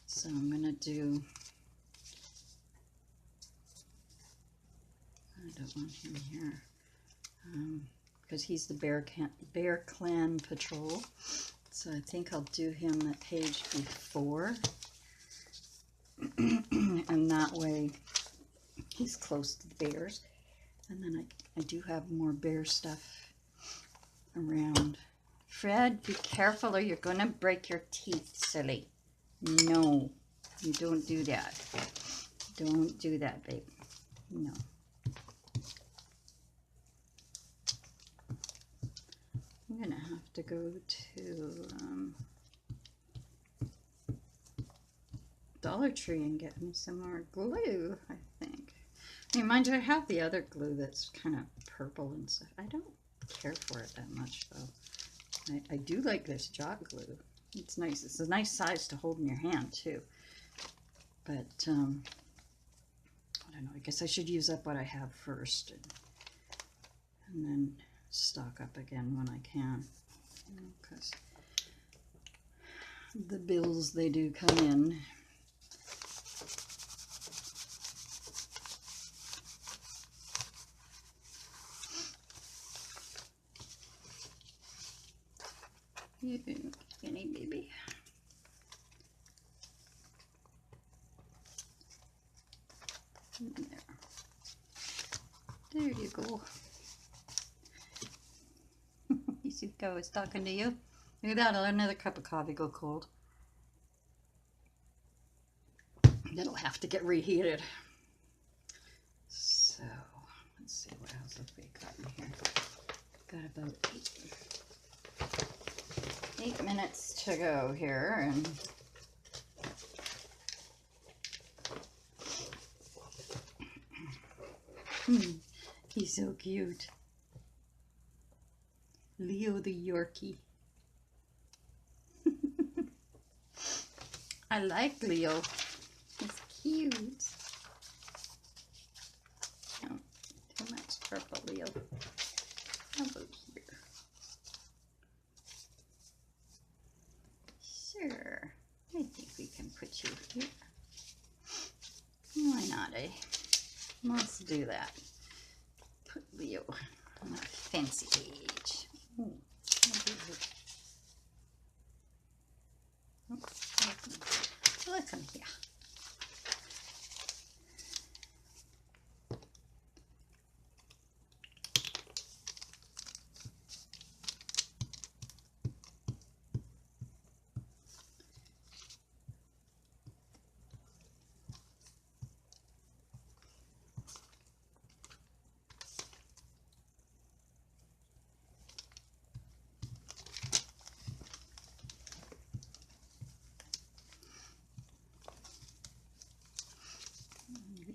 So I'm gonna do. I don't want him here because he's the Bear Clan Patrol. So I think I'll do him the page before, and that way he's close to the bears. And then I do have more bear stuff around. Fred, be careful or you're gonna break your teeth, silly. No, you don't do that. Don't do that, babe. No. I'm gonna have to go to Dollar Tree and get me some more glue, I think. I mean, mind you, I have the other glue that's kind of purple and stuff. I don't care for it that much, though. I do like this jot glue. It's nice. It's a nice size to hold in your hand, too. But, I don't know. I guess I should use up what I have first. And then stock up again when I can. Because the bills, they do come in. You skinny baby. There you go. Yusuka was talking to you. Look at that, I'll let another cup of coffee go cold. It'll have to get reheated. So, let's see, what else have we got in here? Got about 8 minutes to go here, and he's so cute. Leo the Yorkie. I like Leo. He's cute. No, too much purple, Leo. How about here? Sure. I think we can put you here. Why not, eh? Let's do that. Put Leo on a fancy page. Ooh, look him here.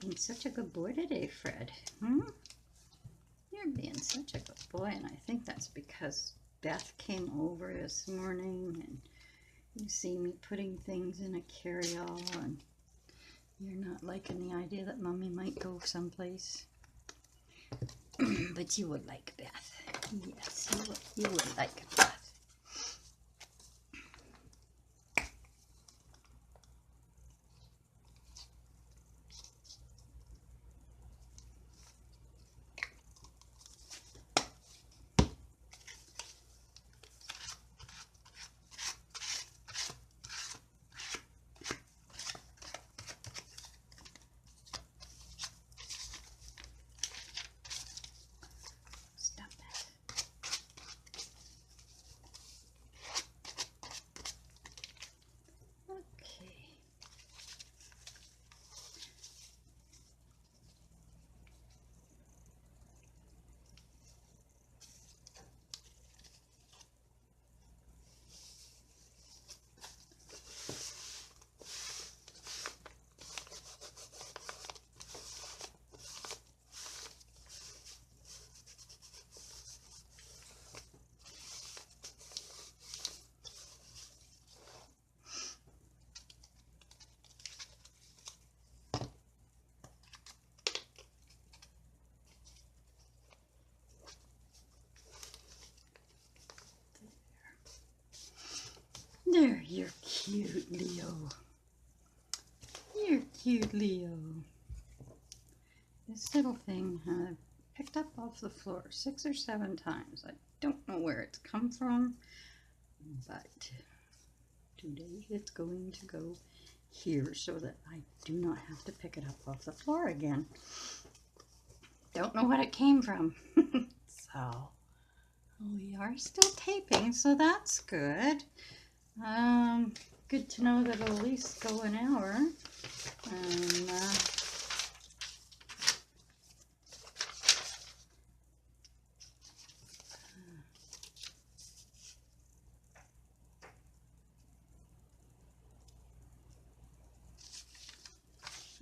Being such a good boy today, Fred. You're being such a good boy, and I think that's because Beth came over this morning, and you see me putting things in a carry-all, and you're not liking the idea that Mommy might go someplace. But you would like Beth. Yes, you would like Beth. cute, Leo. You're cute, Leo. This little thing I picked up off the floor 6 or 7 times. I don't know where it's come from, but today it's going to go here so that I do not have to pick it up off the floor again. Don't know what it came from. So we are still taping, so that's good. Good to know that it'll at least go an hour. And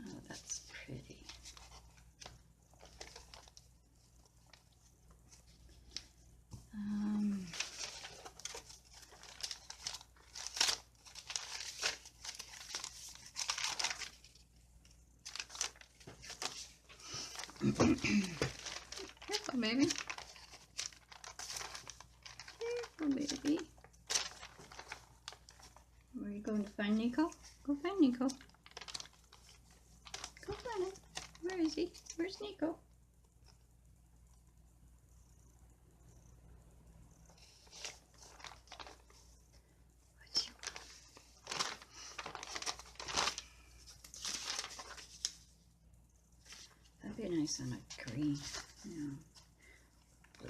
oh, that's pretty. Careful, baby. Careful, baby. Where are you going to find Nico? Go find Nico. Go find him. Where is he? Where's Nico? That'd be nice on a green,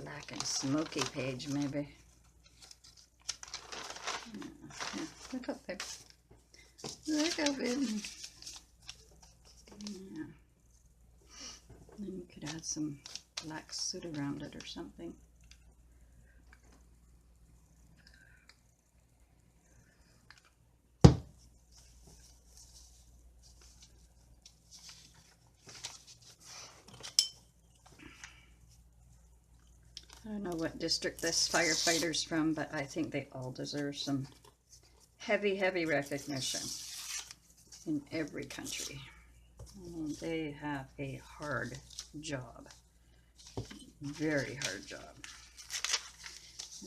black and smoky page, maybe. Yeah. Look up, babe. Look up, babe. Yeah. Then you could add some black soot around it or something. I don't know what district this firefighter's from, but I think they all deserve some heavy, heavy recognition in every country. They have a hard job, very hard job,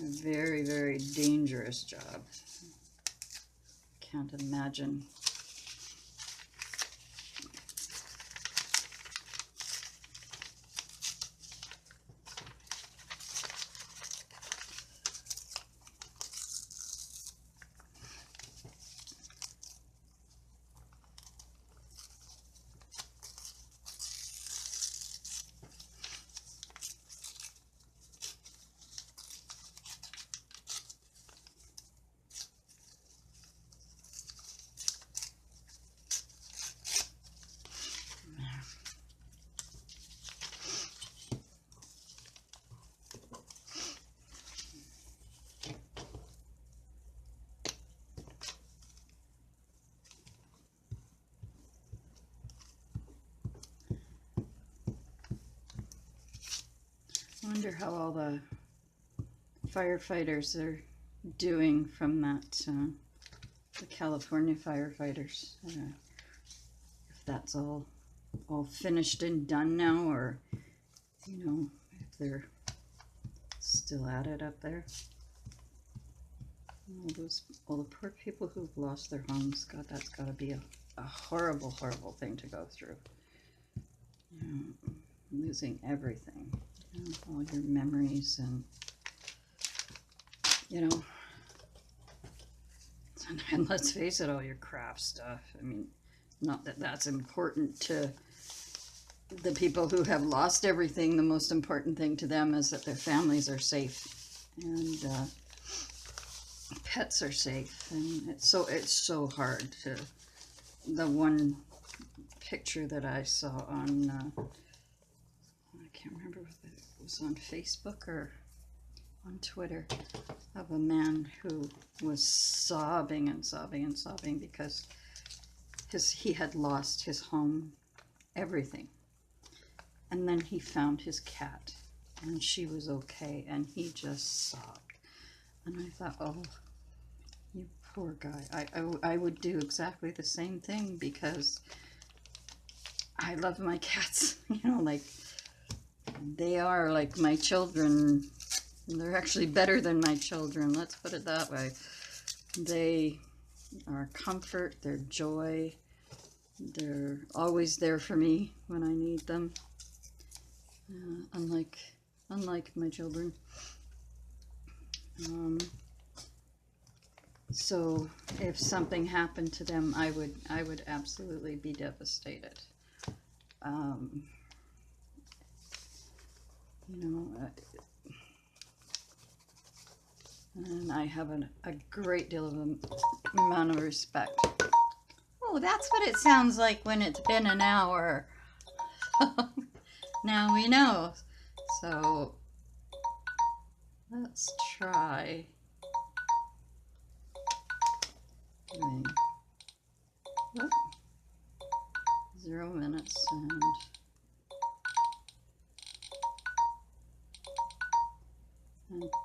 a very, very dangerous job. Can't imagine. I wonder how all the firefighters are doing from that, the California firefighters. If that's all finished and done now, or, if they're still at it up there. All the poor people who've lost their homes. God, that's got to be a horrible, horrible thing to go through. Losing everything. All your memories and, and let's face it, all your craft stuff. I mean, not that that's important to the people who have lost everything. The most important thing to them is that their families are safe and pets are safe. And it's so hard to, the one picture that I saw on, I can't remember if it was on Facebook or on Twitter, of a man who was sobbing and sobbing and sobbing because he had lost his home, everything. And then he found his cat and she was okay, and he just sobbed. And I thought, oh, you poor guy. I would do exactly the same thing because I love my cats, like, they are like my children. They're actually better than my children, let's put it that way. They our comfort, their joy. They're always there for me when I need them, unlike my children. So if something happened to them, I would absolutely be devastated. You know, and I have a great deal of amount of respect. Oh, that's what it sounds like when it's been an hour. Now we know. So let's try doing 0 minutes and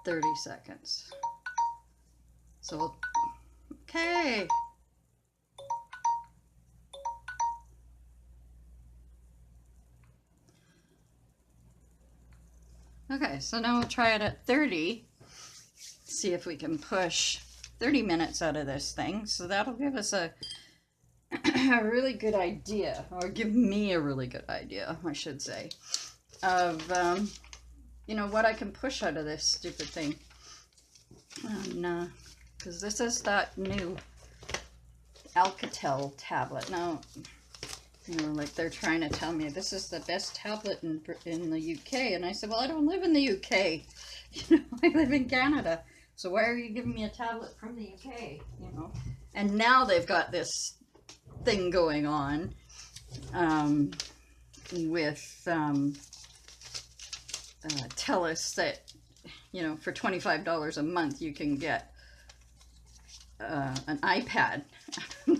30 seconds. So, okay. Okay, so now we'll try it at 30. See if we can push 30 minutes out of this thing. So that'll give us a really good idea, or give me a really good idea, I should say, of, you know, what I can push out of this stupid thing. And, because this is that new Alcatel tablet. Now, you know, like they're trying to tell me this is the best tablet in the UK. And I said, well, I don't live in the UK. You know, I live in Canada. So why are you giving me a tablet from the UK? You know, and now they've got this thing going on with tell us that, you know, for $25 a month you can get an iPad.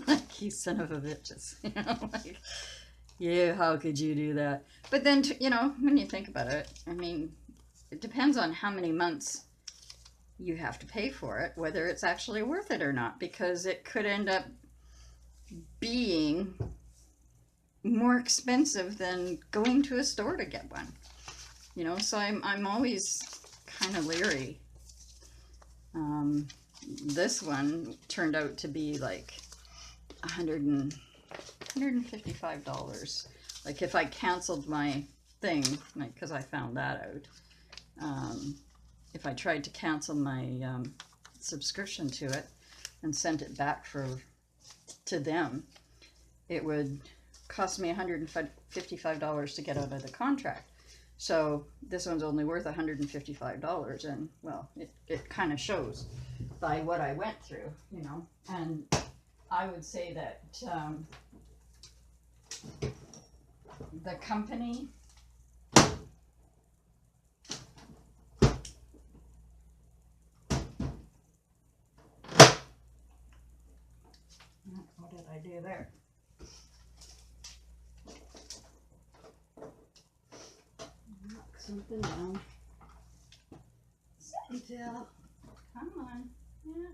Like, you son of a bitches, you know, like, yeah, how could you do that? But then, you know, when you think about it, I mean, it depends on how many months you have to pay for it, whether it's actually worth it or not, because it could end up being more expensive than going to a store to get one. You know, so I'm always kind of leery. This one turned out to be like $155. Like, if I canceled my thing, like, because I found that out, if I tried to cancel my subscription to it and sent it back to them, it would cost me $155 to get out of the contract. So this one's only worth $155, and, well, it kind of shows by what I went through, you know. And I would say that the company what did I do there? Knock something down. Sit still. Come on. Yeah.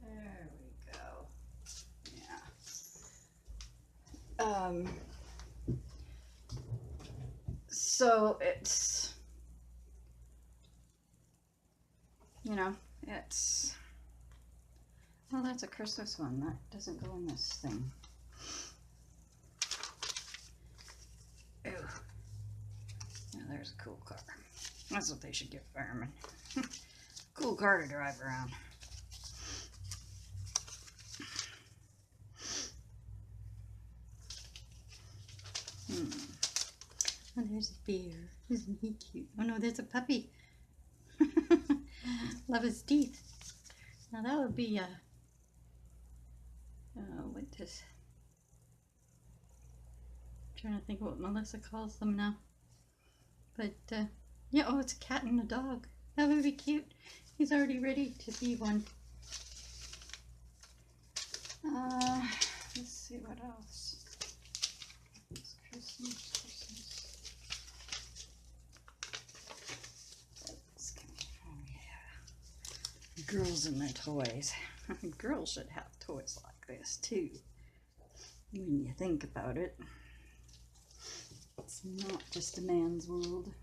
There we go. Yeah. So it's, you know, it's, well, that's a Christmas one. That doesn't go in this thing. Ew. Yeah, there's a cool car. That's what they should give firemen. Cool car to drive around. Oh, there's a bear. Isn't he cute? Oh no, there's a puppy. Love his teeth. Now that would be what this? I'm trying to think what Melissa calls them now. But yeah, oh, it's a cat and a dog. That would be cute. He's already ready to be one. Let's see what else. It's Christmas. Oh yeah, girls and their toys. Girls should have toys like this too. When you think about it, it's not just a man's world.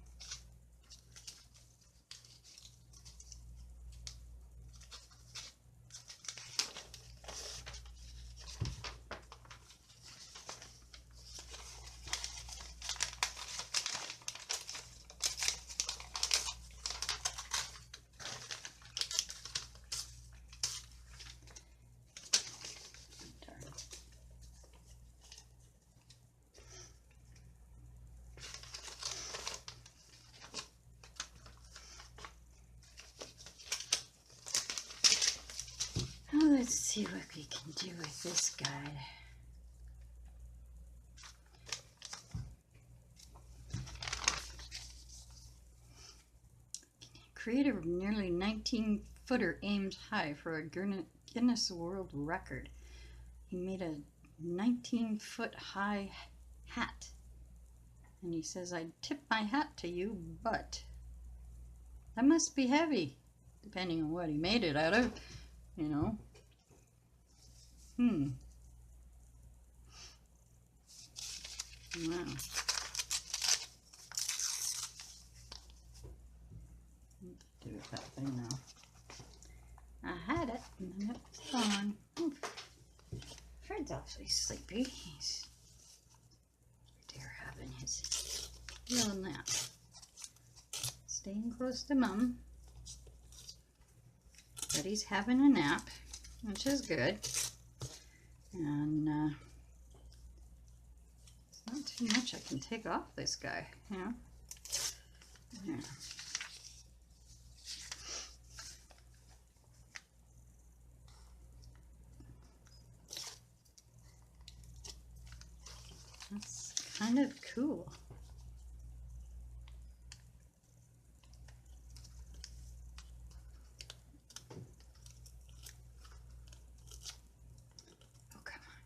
see what we can do with this guy. Creator of nearly 19-footer aims high for a Guinness World Record. He made a 19-foot high hat. And he says, "I'd tip my hat to you, but..." That must be heavy, depending on what he made it out of, you know. Wow. What to do with that thing now? I had it, and then it's gone. Fred's awfully sleepy. He's there having his little nap. Staying close to Mum. But he's having a nap, which is good. And it's not too much I can take off this guy, you know? Yeah. That's kind of cool. Oh, come on.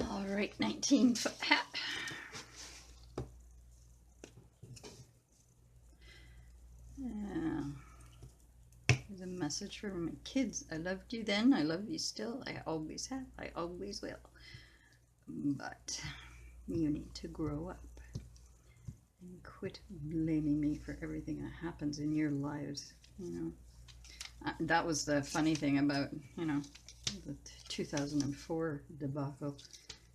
All right, 19-foot hat. Yeah. There's a message from my kids. I loved you then, I love you still, I always have, I always will. But you need to grow up and quit blaming me for everything that happens in your lives, you know. That was the funny thing about, you know, the 2004 debacle.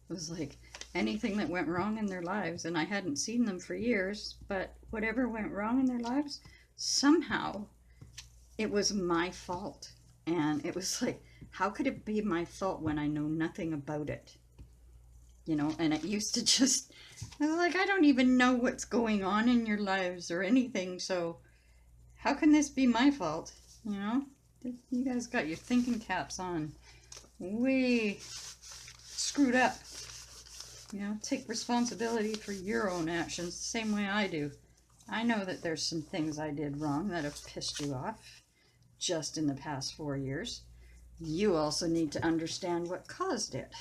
It was like anything that went wrong in their lives, and I hadn't seen them for years, but whatever went wrong in their lives, somehow it was my fault. And it was like, how could it be my fault when I know nothing about it? You know, and it used to just, I was like, I don't even know what's going on in your lives or anything, so how can this be my fault? You know, you guys got your thinking caps on way screwed up. You know, take responsibility for your own actions the same way I do. I know that there's some things I did wrong that have pissed you off just in the past 4 years. You also need to understand what caused it.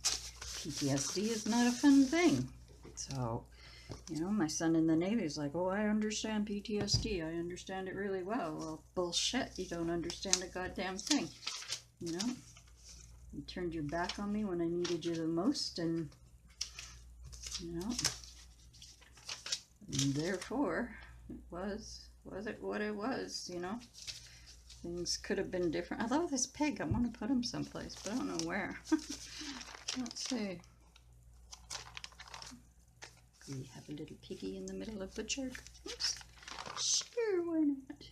PTSD is not a fun thing. So, you know, my son in the Navy is like, oh, I understand PTSD. I understand it really well. Well, bullshit. You don't understand a goddamn thing. You know? You turned your back on me when I needed you the most, and, you know, and therefore, it was it what it was, you know? Things could have been different. I love this pig. I want to put him someplace, but I don't know where. Let's see. We have a little piggy in the middle of butcher. Oops. Sure, why not?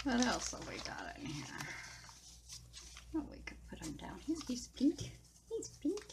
What else have we got in here? Oh, we could put him down here. He's pink. He's pink.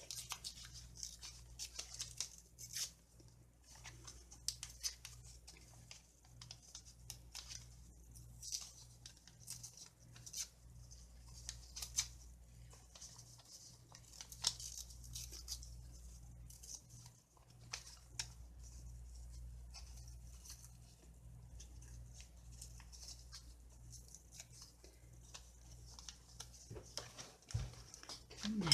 Now,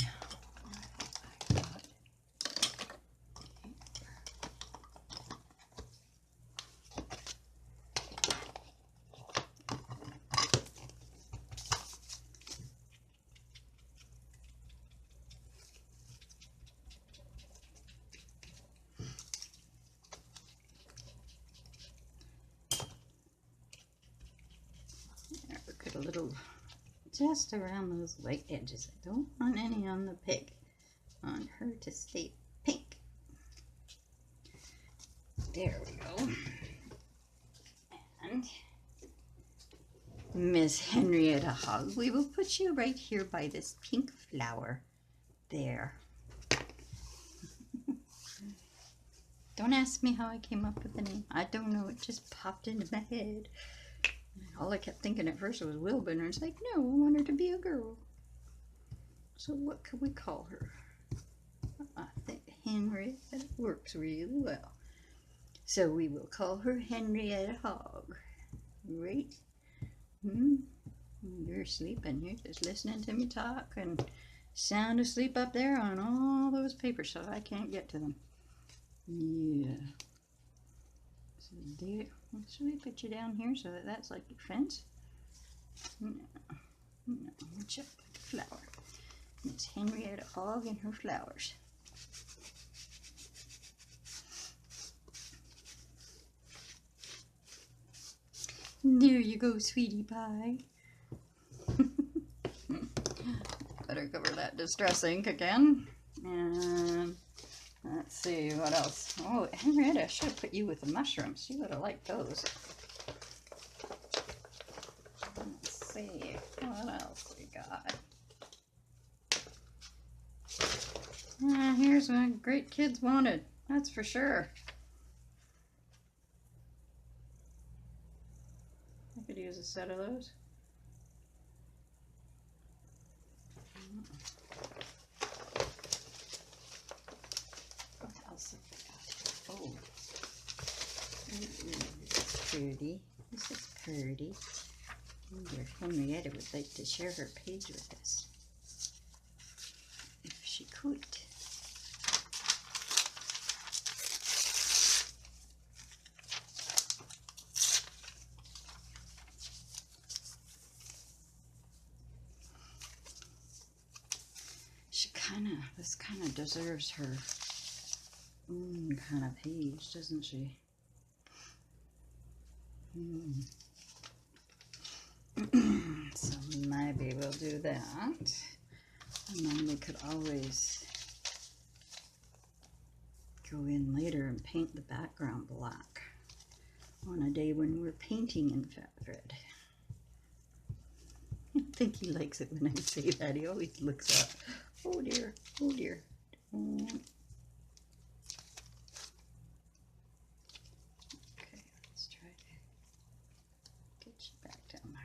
a little just around those white edges. I don't want any on the pig. I want her to stay pink. There we go. And Miss Henrietta Hogg, we will put you right here by this pink flower. There. Don't ask me how I came up with the name. I don't know. It just popped into my head. All I kept thinking at first was Wilbur, and it's like, no, I want her to be a girl. So what could we call her? I think Henrietta works really well. So we will call her Henrietta Hogg. Right? You're sleeping. You're just listening to me talk and sound asleep up there on all those papers, so I can't get to them. Yeah. So there. Should we put you down here so that that's like your fence? No. No. Watch out with the flower. It's Henrietta Hogg and her flowers. There you go, sweetie pie. Better cover that distress ink again. And let's see, what else? Oh, Henrietta, I should have put you with the mushrooms. You would have liked those. Let's see, what else we got? Here's what great kids wanted, that's for sure. I could use a set of those. What else have we got? Oh, this is pretty. This is pretty. I wonder if Henrietta would like to share her page with us. If she could. This kind of deserves her own kind of page, doesn't she? So maybe we'll do that. And then we could always go in later and paint the background black on a day when we're painting in red. I think he likes it when I say that. He always looks up. Oh dear, oh dear. Okay, let's try to get you back down there.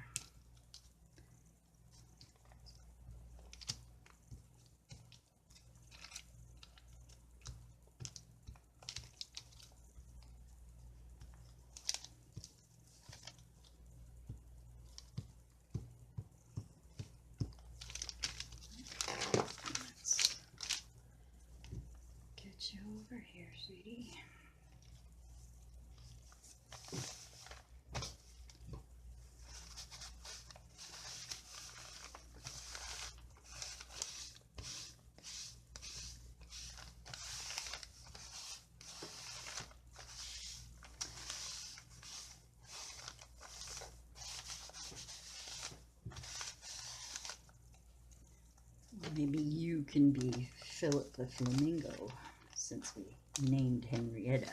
You over here, sweetie. Maybe you can be Philip the Flamingo, since we named Henrietta.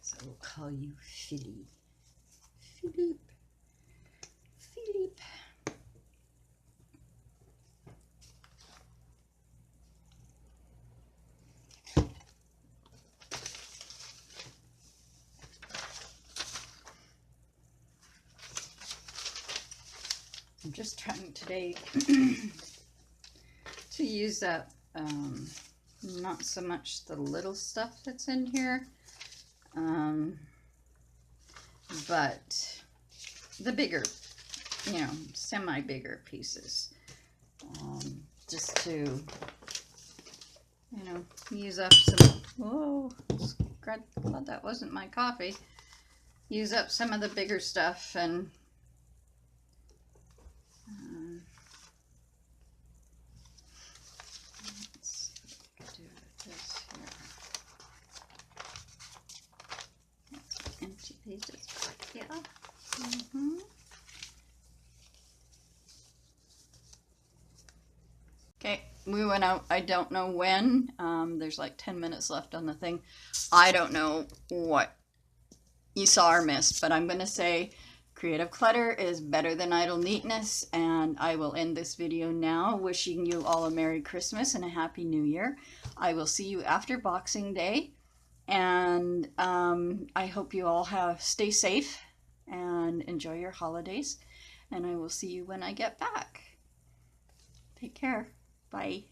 So we'll call you Philly. Philippe. Philippe. I'm just trying today to use up not so much the little stuff that's in here, but the bigger you know, semi-bigger pieces. Just to, you know, use up some, whoa, glad that wasn't my coffee. Use up some of the bigger stuff and let's do this here. That's empty pieces back here. Okay, we went out, I don't know when. There's like 10 minutes left on the thing. I don't know what you saw or missed, but I'm going to say creative clutter is better than idle neatness, and I will end this video now, wishing you all a Merry Christmas and a Happy New Year. I will see you after Boxing Day, and I hope you all stay safe and enjoy your holidays, and I will see you when I get back. Take care. Bye.